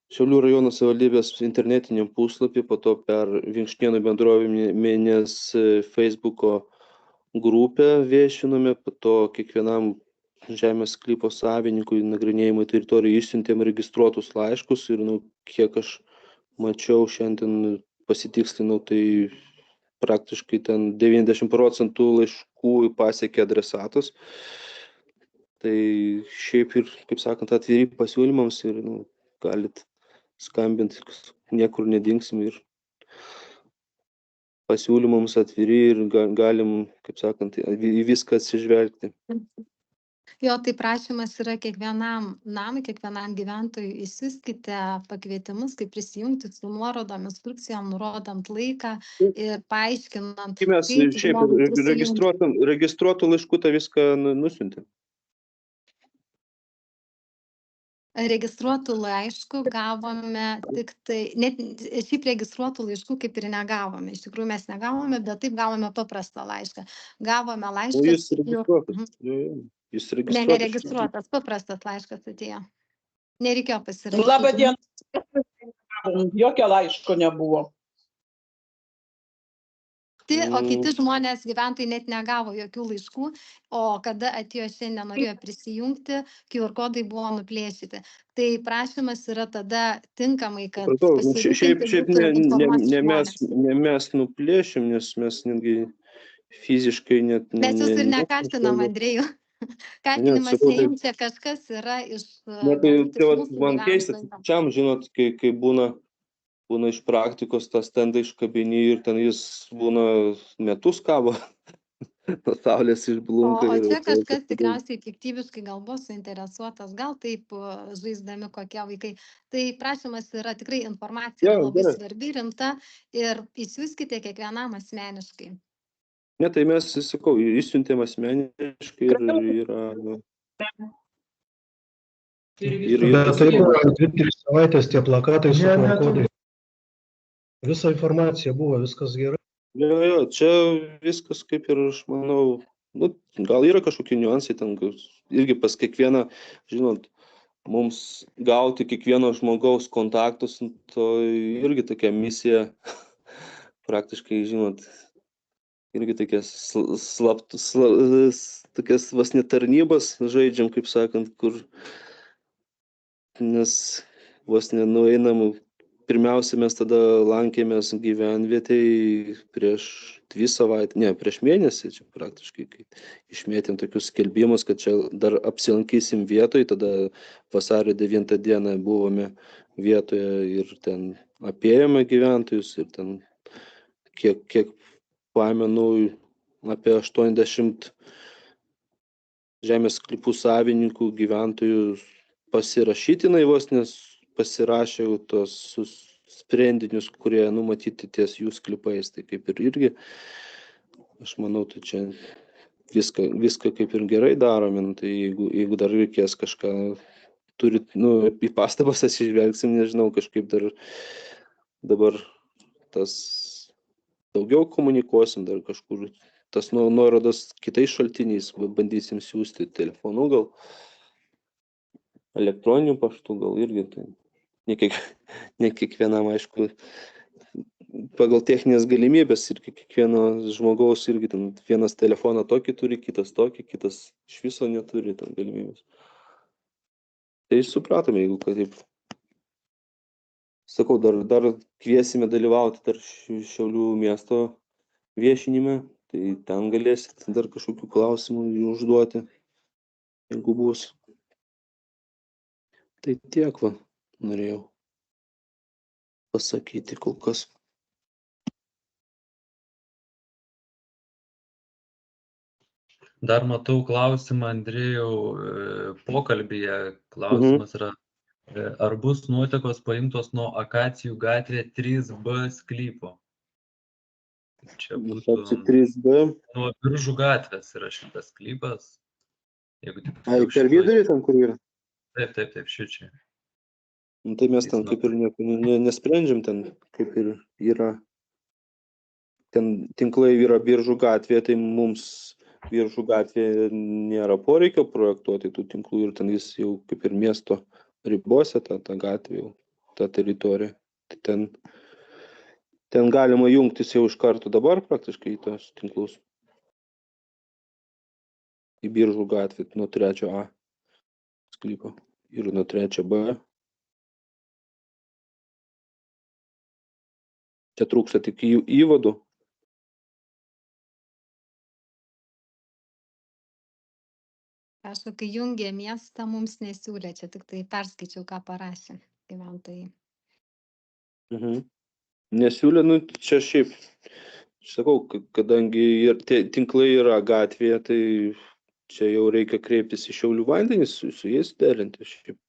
Šiaulių rajono savivaldybės internetiniam puslapį, po to per Vinkšnėnų bendruomenės Facebooko grupę viešinome, po to kiekvienam žemės sklypo savininkui nagrinėjimui teritorijai išsiuntėm registruotus laiškus ir kiek aš mačiau šiandien pasitikslinau, tai praktiškai ten 90% laiškų pasiekė adresatus. Tai šiaip ir, kaip sakant, atviri pasiūlymams ir galit skambinti, niekur nedingsim ir pasiūlymams atviri ir galim, kaip sakant, į viską atsižvelgti. Jo, tai prašymas yra kiekvienam namui, kiekvienam gyventojui išsiųskite pakvietimus, kaip prisijungti su nuorodom, instrukcijom, nurodant laiką ir paaiškinant, mes šiaip registruotų laiškų tą viską nusiuntėm. Registruotų laiškų gavome tik tai, net šiaip registruotų laiškų kaip ir negavome. Iš tikrųjų mes negavome, bet taip gavome paprastą laišką. Gavome laišką. Jūs registruotas. Ne, neregistruotas, paprastas laiškas atėjo. Nereikėjo pasirašyti. Labą dieną. Jokio laiško nebuvo. dirbti, o kiti žmonės, gyventojai net negavo jokių laiškų, o kada atėjo šiandien norėjo prisijungti, QR kodai buvo nuplėšyti. Tai prašymas yra tada tinkamai, kad pasirūpinti būtų informuoti žmonės. Ne mes nuplėšim, nes mes netgi fiziškai net... Mes jūs ir nekaltinam, Andrėjų. Kaltinimas neimčia, kažkas yra iš mūsų man keista, čiam, žinot, kai būna iš praktikos tą stendą iškabini ir ten jis būna metus kabo, saulės išblunka. O čia kažkas tikriausiai piktybiškai gal buvo suinteresuotas, gal taip žaisdami kokie vaikai. Tai prašymas yra tikrai informacija labai svarbi, rimta ir įsiųskite kiekvienam asmeniškai. Ne, tai mes, sakau, išsiuntėm asmeniškai ir yra... Bet tai buvo 2-3 savaitės tie plakatai su QR kodai. Visa informacija buvo, viskas gerai. Jo, čia viskas kaip ir, aš manau, gal yra kažkokie niuansai ten, irgi pas kiekvieną, žinot, mums gauti kiekvieno žmogaus kontaktus, to irgi tokia misija, praktiškai, žinot, irgi tokias tokias vas netarnybas žaidžiam, kaip sakant, kur, nes vos nenueinam, pirmiausia, mes tada lankėmės gyvenvietėj prieš 2 savaitės, prieš mėnesį, čia praktiškai, kai išmėtėm tokius skelbimus, kad čia dar apsilankysim vietoj, tada vasario 9 dieną buvome vietoje ir ten apėjome gyventojus ir ten kiek pamenu, apie 80 žemės sklypų savininkų gyventojų pasirašytinai vos, nes pasirašė tos sprendinius, kurie numatyti ties jų sklypais. Tai kaip ir irgi, aš manau, tai čia viską kaip ir gerai darome. Tai jeigu dar reikės kažką, turit, į pastabas atsižvelgsim, nežinau, kažkaip dar dabar tas daugiau komunikuosim, dar kažkur tas nuorodas kitais šaltiniais bandysim siūsti telefonu, gal elektroniniu paštu, gal irgi. Tai ne kiekvienam, aišku, pagal techninės galimybės ir kiekvieno žmogaus irgi ten vienas telefoną tokį turi, kitas tokį, kitas iš viso neturi ten galimybės. Tai supratome, jeigu kad taip. Sakau, dar kviesime dalyvauti dar Šiaulių miesto viešinime, tai ten galėsit dar kažkokių klausimų užduoti, jeigu bus. Tai tiek va, norėjau pasakyti kol kas. Dar matau klausimą, Andrėjau, pokalbyje. Klausimas yra, ar bus nuotekos paimtos nuo Akacijų gatvė 3B sklypo? Čia būtų 3B. Nuo Biržų gatvės yra šitas sklypas. Per vidurį ten, kur yra? Taip, šičia. Tai mes ten kaip ir nesprendžiam, ten kaip ir yra. Ten tinklai yra Biržų gatvėje, tai mums Biržų gatvėje nėra poreikio projektuoti tų tinklų ir ten jis jau kaip ir miesto ribose, ta gatvė, ta teritorija. Tai ten galima jungtis jau iš karto dabar praktiškai į tos tinklus. Į Biržų gatvę nuo 3A sklypo ir nuo 3B. Čia trūksta tik įvadų. Aš, kai jungė miestą, mums nesiūlė, čia tik tai perskaičiau, ką parašė gyventojai. Nesiūlė, čia šiaip, sakau, kadangi ir tinklai yra gatvėje, tai čia jau reikia kreiptis į Šiaulių vandenis, su jais derinti, šiaip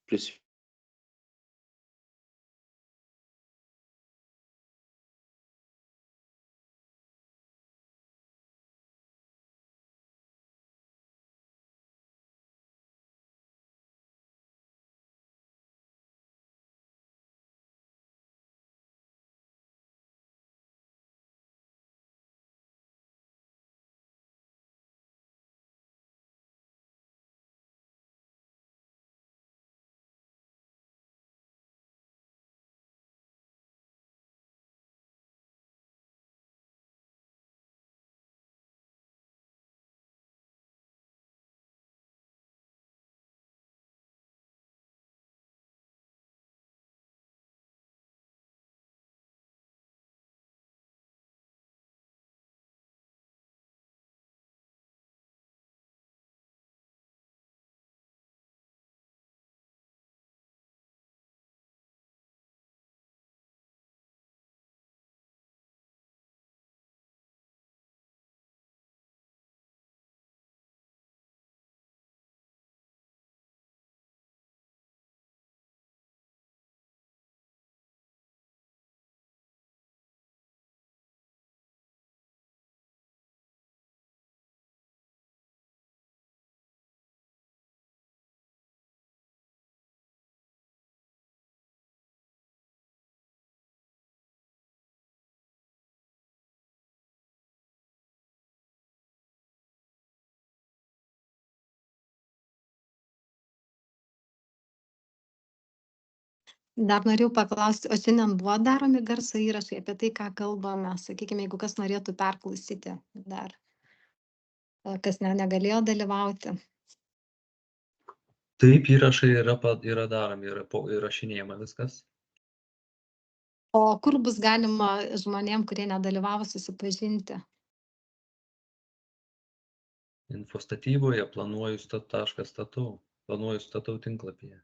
Dar norėjau paklausti, o šiandien buvo daromi garso įrašai apie tai, ką kalbame, sakykime, jeigu kas norėtų perklausyti dar, kas negalėjo dalyvauti. Taip, įrašai yra daromi, yra įrašinėjama viskas. O kur bus galima žmonėm, kurie nedalyvavo, susipažinti? Infostatyboje planuoju statau tinklapyje.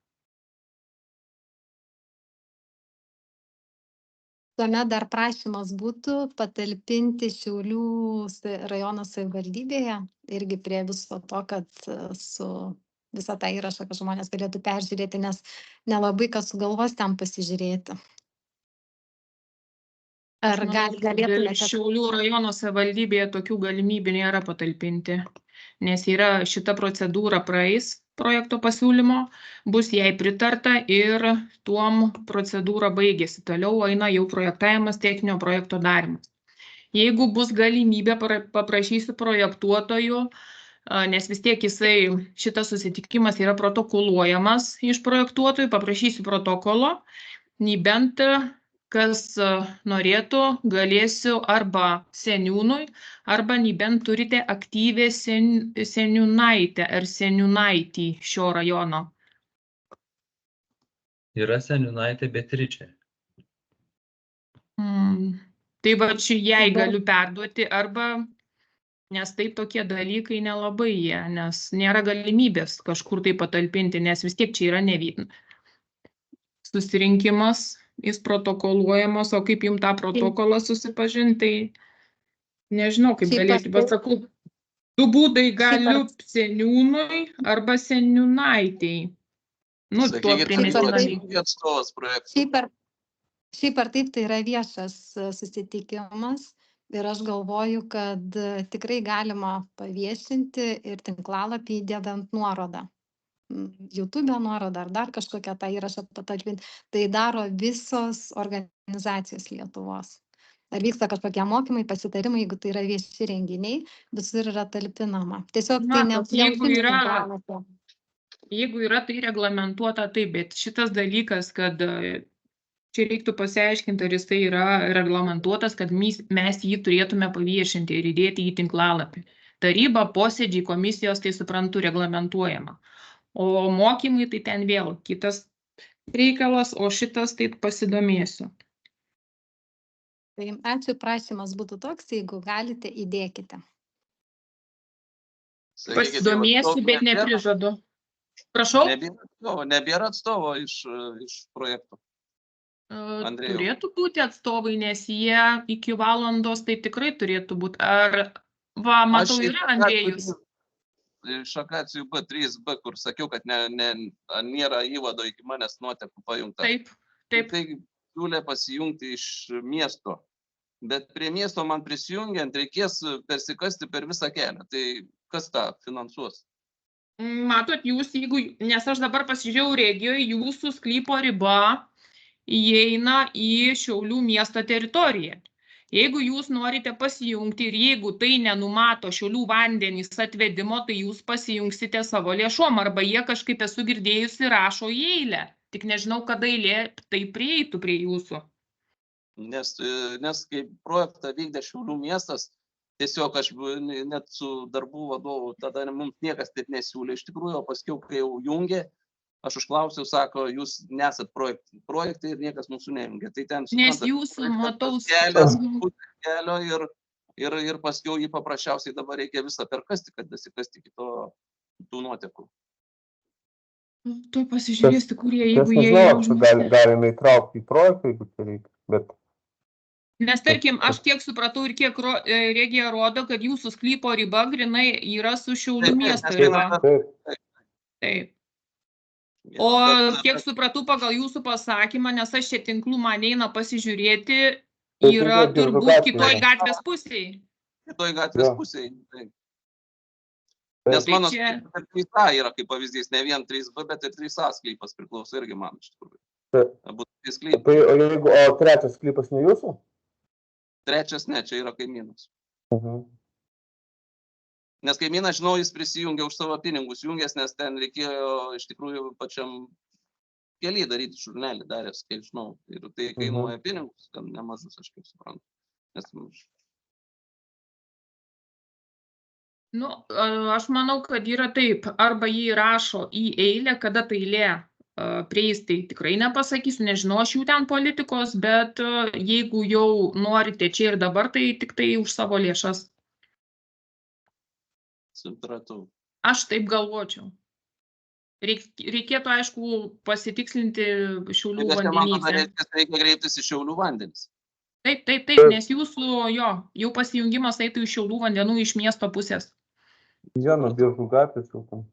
Tuomet dar prašymas būtų patalpinti Šiaulių rajono savivaldybėje, irgi prie viso to, kad su visą tą įrašą, kad žmonės galėtų peržiūrėti, nes nelabai kas sugalvos ten pasižiūrėti. Ar galėtumėte? Šiaulių rajono savivaldybėje tokių galimybių nėra patalpinti, nes yra šita procedūra praeis projekto pasiūlymo, bus jai pritarta ir tuom procedūra baigėsi. Toliau eina jau projektavimas, techninio projekto darymas. Jeigu bus galimybė, paprašysiu projektuotojų, nes vis tiek šitas susitikimas yra protokoluojamas iš projektuotojų, paprašysiu protokolo, bent kas norėtų, galėsiu arba seniūnui, arba bent turite aktyvę seniūnaitę ar seniūnaitį šio rajono. Yra seniūnaitė Beatričė. Tai va jai galiu perduoti arba, nes taip tokie dalykai nelabai jie, nes nėra galimybės kažkur tai patalpinti, nes vis tiek čia yra susirinkimas. Jis protokoluojamas, o kaip jums tą protokolą susipažinti, tai nežinau, kaip galėtų, bet sakau, du būdai galiu seniūnui arba seniūnaitei. Šiaip ar taip tai yra viešas susitikimas ir aš galvoju, kad tikrai galima paviešinti ir tinklalapį įdedant nuorodą. YouTube nuorodą ar dar kažkokią tą įrašą patalpinti, tai daro visos organizacijos Lietuvos. Ar vyksta kažkokie mokymai, pasitarimai, jeigu tai yra vieši renginiai, visur yra talpinama. Tiesiog tai jeigu yra tai reglamentuota, taip, bet šitas dalykas, kad čia reiktų pasiaiškinti, ar jis tai yra reglamentuotas, kad mes jį turėtume paviešinti ir įdėti į tinklalapį. Taryba, posėdžiai, komisijos, tai suprantu, reglamentuojama. O mokymai tai ten vėl kitas reikalas, o šitas tai pasidomėsiu. Tai ačiū, prašymas būtų toks, jeigu galite, įdėkite. Pasidomėsiu, bet neprižadu. Prašau? Nebėra atstovo iš projekto. Turėtų būti atstovai, nes jie iki valandos tai tikrai turėtų būti. Ar, matau, yra Andrėjus. Iš akacijų B3B, kur sakiau, kad nėra įvado iki manęs nuotekų pajungta. Taip. Tai siūlė pasijungti iš miesto, bet prie miesto man prisijungiant reikės persikasti per visą kelią. Tai kas tą finansuos? Matot, nes aš dabar pasižiūrėjau Regijoje, jūsų sklypo riba įeina į Šiaulių miesto teritoriją. Jeigu jūs norite pasijungti ir jeigu tai nenumato Šiaulių vandenys atvedimo, tai jūs pasijungsite savo lėšom, arba jie kažkaip esu girdėjusi rašo į eilę. Tik nežinau, kada eilė tai prieitų prie jūsų. Nes kai projektą vykdė Šiaulių miestas, tiesiog aš net su darbų vadovu, tada mums niekas taip nesiūlė iš tikrųjų, o paskiau, kai jau jungė, aš užklausiau, sako, jūs nesat projektai ir niekas mūsų nejungia. Tai ten, nes jūsų matau kelio ir paskiau jį paprasčiausiai dabar reikia visą perkasti, kad dasikasti iki tų nuotekų. Tu pasižiūrėsi, kurie, jeigu jie jau... Galime įtraukti į projektą, jeigu tai reikia, bet... Nes, tarkim, aš kiek supratau ir kiek Regija rodo, kad jūsų sklypo riba grinai yra su Šiaulių miesto riba. Taip. O kiek supratau pagal jūsų pasakymą, nes aš čia tinklų man eina pasižiūrėti, yra turbūt kitoj gatvės pusėje. Kitoj gatvės pusėje. Nes mano 3A yra kaip pavyzdys, ne vien 3B, bet ir 3A sklypas priklauso irgi man iš tikrųjų. O trečias sklypas ne jūsų? Trečias ne, čia yra kaimynas. Nes kaimynas, žinau, jis prisijungė už savo pinigus jungęs, nes ten reikėjo iš tikrųjų pačiam keliai daryti šurnelį daręs, kiek žinau. Ir tai kainuoja pinigus, gan nemažus, aš kaip suprantu. Nu, aš manau, kad yra taip, arba jį rašo į eilę, kada ta eilė prieis, tai tikrai nepasakysiu, nežinau aš jų ten politikos, bet jeigu jau norite čia ir dabar, tai tik tai už savo lėšas. Supratau. Aš taip galvočiau. Reikėtų, aišku, pasitikslinti Šiaulių vandenyse. Reikia kreiptis į Šiaulių vandenis. Taip, nes jūsų, jau pasijungimas eitų iš Šiaulių vandenų iš miesto pusės. Nuo Biržų gatvės jau tam.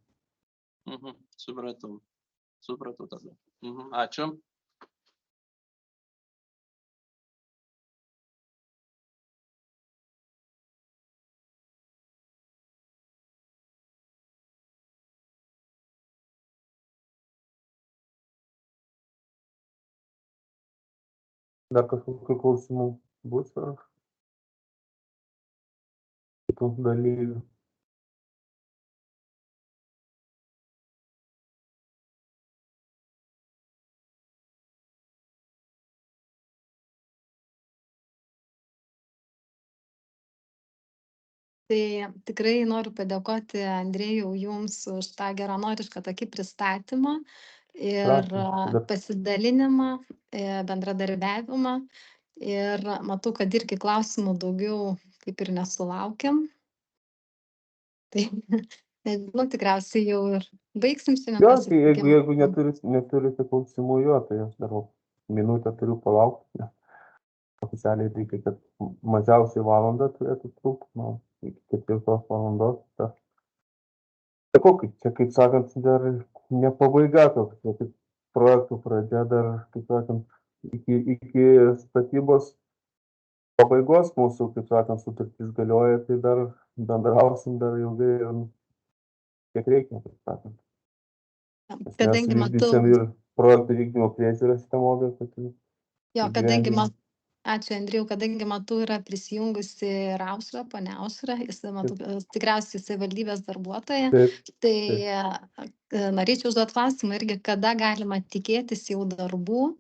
Supratau tada. Ačiū. Dar kažkokių klausimų bus ar kitų dalyvių? Tai tikrai noriu padėkoti Andrėjau jums už tą geranorišką tokį pristatymą ir pasidalinimą, bendradarbiavimą. Ir matau, kad irgi klausimų daugiau kaip ir nesulaukiam. Tai, nežinau, tikriausiai jau ir baigsim šiandien. Jeigu neturite klausimų, tai aš dar minutę turiu palaukti. Oficialiai reikia, kad mažiausiai valandą turėtų trūkti, iki 4 valandos. Sakau, čia, kaip sakant, dar ne pabaiga toks, projektų pradžia dar, kaip sakant, iki statybos pabaigos mūsų, kaip sakant, sutartis galioja, tai dar bendrausim dar ilgai ir kiek reikia, kaip sakant. Kadangi matau... Ir projektų vykdymo priežiūrą šitą objektą. Kadangi matau... Ačiū, Andrėjau, kadangi matau yra prisijungusi ir Ausra, ponia Ausra, jis tikriausiai savivaldybės darbuotoja, tai norėčiau užduoti klausimą irgi, kada galima tikėtis jau darbų,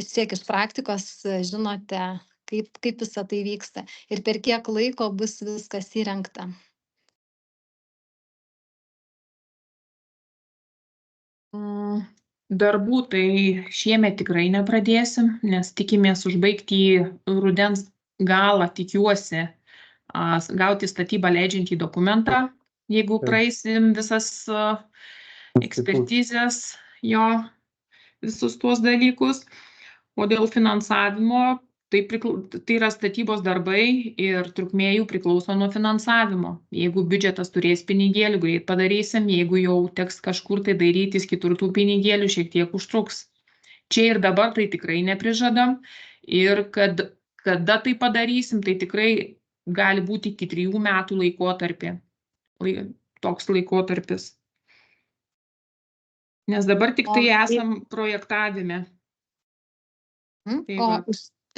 siek iš praktikos žinote, kaip visą tai vyksta ir per kiek laiko bus viskas įrengta. Darbų tai šiemet tikrai nepradėsim, nes tikimės užbaigti rudens galą, tikiuosi, gauti statybą leidžiantį dokumentą, jeigu praeisim visas ekspertizės, visus tuos dalykus. O dėl finansavimo, tai yra statybos darbai ir trukmė jų priklauso nuo finansavimo. Jeigu biudžetas turės pinigėlių, greit padarysim, jeigu jau teks kažkur tai dairytis kitur tų pinigėlių, šiek tiek užtruks. Čia ir dabar tai tikrai neprižadam ir kada tai padarysim, tai tikrai gali būti iki 3 metų laikotarpį. Toks laikotarpis. Nes dabar tik tai esam projektavime.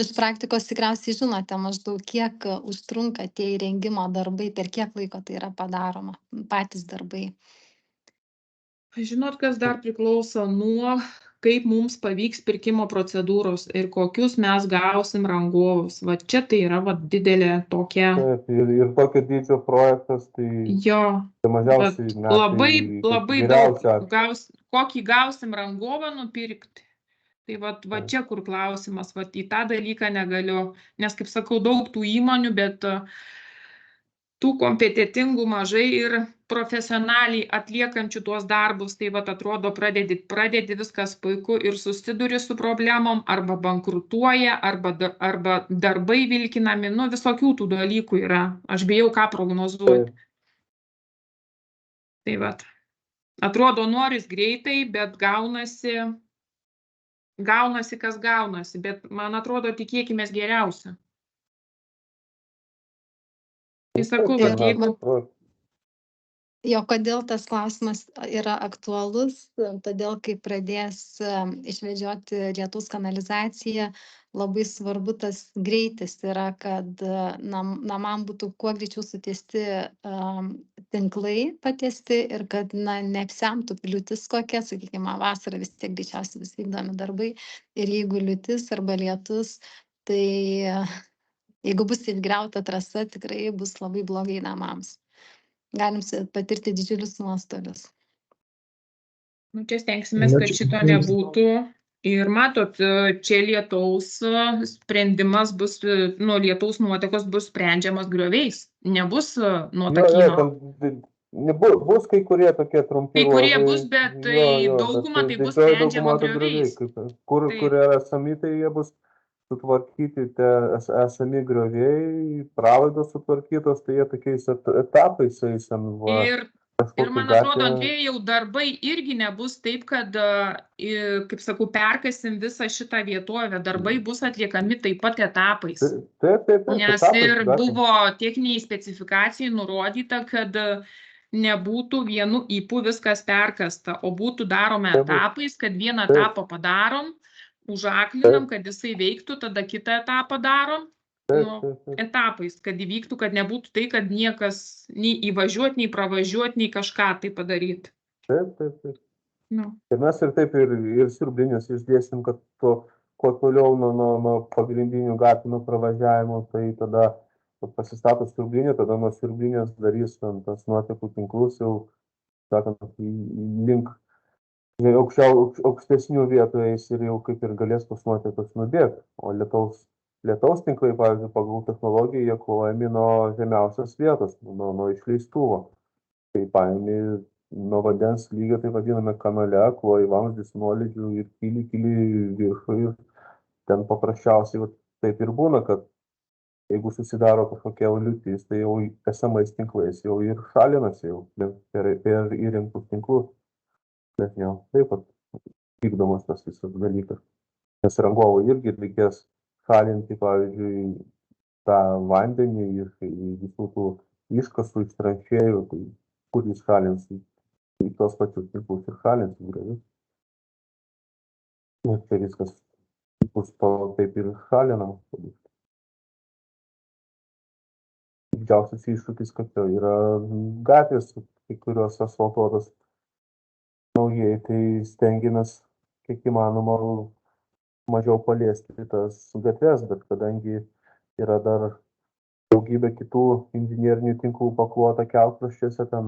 Iš praktikos tikriausiai žinote maždaug, kiek užtrunka tie įrengimo darbai, per kiek laiko tai yra padaroma, patys darbai. Žinot, kas dar priklauso nuo, kaip mums pavyks pirkimo procedūros ir kokius mes gausim rangovus. Va čia tai yra didelė tokia... Ir tokio dydžio projektas, tai mažiausiai metai. Labai daug, kokį gausim rangovą nupirkti. Tai va čia kur klausimas, į tą dalyką negaliu, nes, kaip sakau, daug tų įmonių, bet tų kompetentingų mažai ir profesionaliai atliekančių tuos darbus, tai atrodo, pradedi viskas puiku ir susiduri su problemom, arba bankrutuoja, arba darbai vilkinami, visokių tų dalykų yra. Aš bijau ką prognozuoti. Tai atrodo, noris greitai, bet gaunasi, kas gaunasi, bet man atrodo, tikėkimės geriausia. Tai sakau, jeigu... Kodėl tas klausimas yra aktualus, todėl kai pradės išvežioti lietaus kanalizaciją, labai svarbu tas greitis yra, kad namam būtų kuo greičiau sutiesti tinklai patiesti ir kad neapsemtų liūtis kokia, sakykime, vasarą vis tiek greičiausiai vis vykdomi darbai ir jeigu liūtis arba lietus, tai jeigu bus įgriauta trasa, tikrai bus labai blogai namams. Galim patirti didžiulius nuostolius. Čia stengsimės, kad šito nebūtų. Ir matot, čia lietaus sprendimas bus, lietaus nuotekos bus sprendžiamas grioviais, nebus nuo takyno. Bus kai kurie tokie trumpi. Kai kurie bus, bet dauguma tai bus sprendžiama grioviais. Kur yra esami, tai jie bus sutvarkyti, esami grioviai, pralaidos sutvarkytos, tai jie tokiais etapais eisim. Ir man atrodo, Andrėjai, jau darbai irgi nebus taip, kad, kaip sakau, perkasim visą šitą vietovę. Darbai bus atliekami taip pat etapais. Nes ir buvo techniniai specifikacijai nurodyta, kad nebūtų vienu ypu viskas perkasta, o būtų daroma etapais, kad vieną etapą padarom, užaklinam, kad jisai veiktų, tada kitą etapą darom. Etapais, kad įvyktų, kad nebūtų tai, kad niekas nei įvažiuot, nei pravažiuot, nei kažką tai padaryti. Taip. Ir mes ir taip ir siurblinės išdėsim, kad kuo toliau nuo pagrindinių gatvių pravažiavimo, tai tada pasistato siurblinė, tada nuo siurblinės darys tas nuotekų tinklus jau, sakant, link aukštesnių vietų eis ir jau kaip ir galės tos nuotekos nubėgti, o lietaus tinklai, pavyzdžiui, pagal technologiją, jie klojami nuo žemiausios vietos, nuo išleistuvo. Tai paimi nuo vandens lygio, tai vadiname kanale, kloji vamzdis nuolydžių ir kyli viršų ir ten paprasčiausiai taip ir būna, kad jeigu susidaro kažkokia liūtis, tai jau esamais tinklais jau ir šalinasi jau per įrengtus tinklus. Bet jau taip pat vykdomas tas visas dalykas. Nes rangovui irgi reikės šalinti, pavyzdžiui, tą vandenį iš visų tų iškasų, iš tranšėjų, tai kur jis šalins į tos pačius tinklus ir šalins į griovius. Ir tai viskas bus taip ir šalinama. Didžiausias iššūkis, kad yra gatvės, kai kurios asfaltuotos naujai, tai stengiamės kiek įmanoma mažiau paliesti tas gatves, bet kadangi yra dar daugybė kitų inžinierinių tinklų paklota kelkraščiuose, ten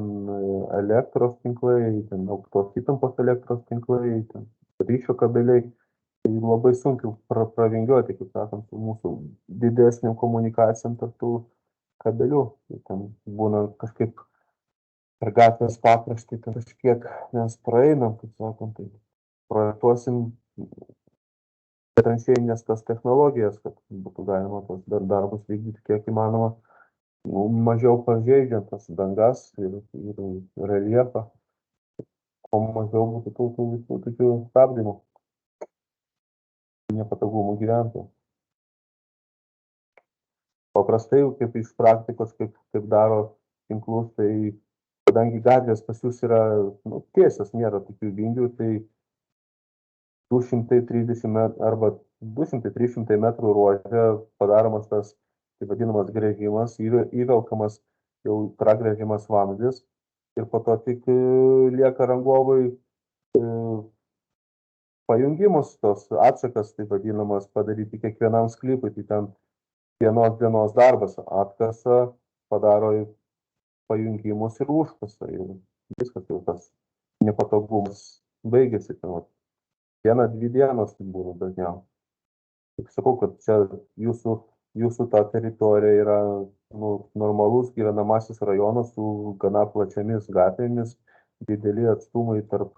elektros tinklai, ten aukštos įtampos elektros tinklai, ten ryšio kabeliai, tai labai sunkiai pravingiuoti, kaip sakant, su mūsų didesniam komunikacijom tarp tų kabelių. Ten būna kažkaip per gatvės pakraštį kažkiek mes praeinam, kaip sakant, tai projektuosim tranšėjinės tas technologijas, kad būtų galima tos darbus vykdyti kiek įmanoma, mažiau pažeidžiant tas dangas ir reljefą, o mažiau būtų tų visų tokių stabdymų, nepatogumų gyventojų. Paprastai, kaip iš praktikos, kaip daro tinklus, tai kadangi gatvės pas jūs yra tiesios, nėra tokių vingių, tai 230 arba 200-300 metrų ruože padaromas tas, taip vadinamas gręžimas, įvelkamas jau pragręžimas vamzdis ir po to tik lieka rangovui pajungimus, tos atšakas, taip vadinamas, padaryti kiekvienam sklypui, tai ten vienos dienos darbas, atkasa, padaro pajungimus ir užkasa ir viskas jau tas nepatogumas baigėsi. 1-2 dienos tai būna dažniausiai. Tik sakau, kad čia jūsų ta teritorija yra normalus gyvenamasis rajonas su gana plačiamis gatvėmis, dideli atstumai tarp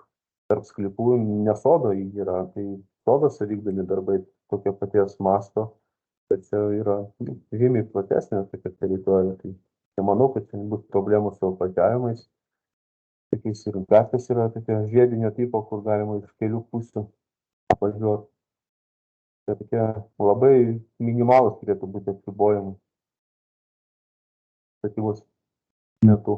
sklypų, ne sodo yra, tai sodose vykdomi darbai tokie paties masto, bet čia yra žymiai platesnė tokia teritorija. Tai nemanau, kad čia bus problemų su apvažiavimais. Tokiais ir gatvės yra tokia žiedinio tipo, kur galima iš kelių pusių apvažiuoti. Tai tokie labai minimalūs turėtų būti apribojimai statybos metu.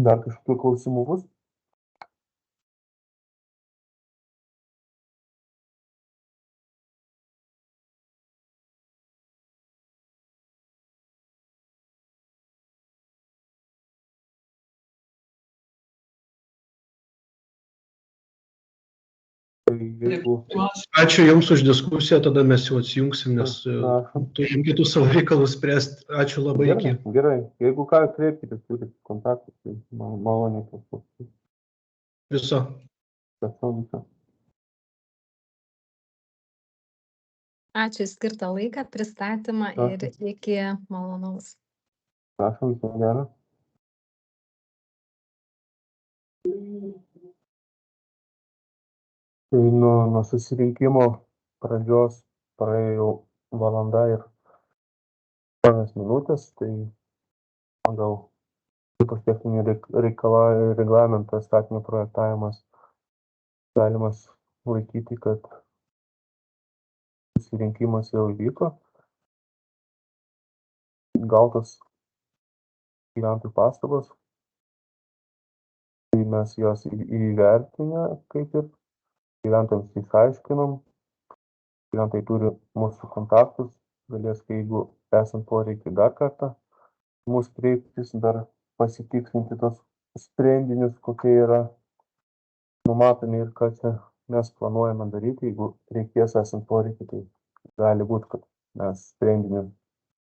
Dar kažkokių klausimų bus? Ačiū Jums už diskusiją, tada mes jau atsijungsim, nes turim kitus savo reikalus spręsti. Ačiū labai. Gerai. Jeigu ką, kreipkite, turite kontaktus, tai maloniai pasakyti. Viso. Ačiū skirtą laiką, pristatymą ir iki malonaus. Prašom, viso gero. Tai nuo susirinkimo pradžios praėjo valanda ir 8 minutės, tai pagal techninį reglamentą statinio projektavimas galimas laikyti, kad susirinkimas jau įvyko. Gautas gyventojų pastabos, tai mes jos įvertinę, kaip ir gyventojams išaiškinom. Gyventojai turi mūsų kontaktus, galės, jeigu esant poreikiai dar kartą mūsų kreiptis, dar pasitikslinti tos sprendinius, kokie yra numatomi ir ką čia mes planuojame daryti. Jeigu reikės esant poreikiai, tai gali būti, kad mes sprendinius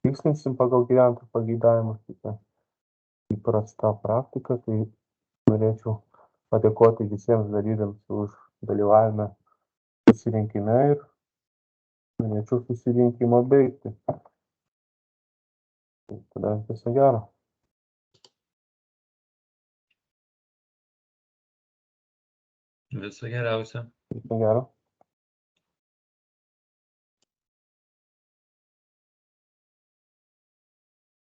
tikslinsim pagal gyventojų pageidavimus. Tai įprasta praktika, tai norėčiau padėkoti visiems dalyviams už dalyvavimą susirinkime ir norėčiau susirinkimą baigti. Tada viso gero. Viso geriausio. Viso gero.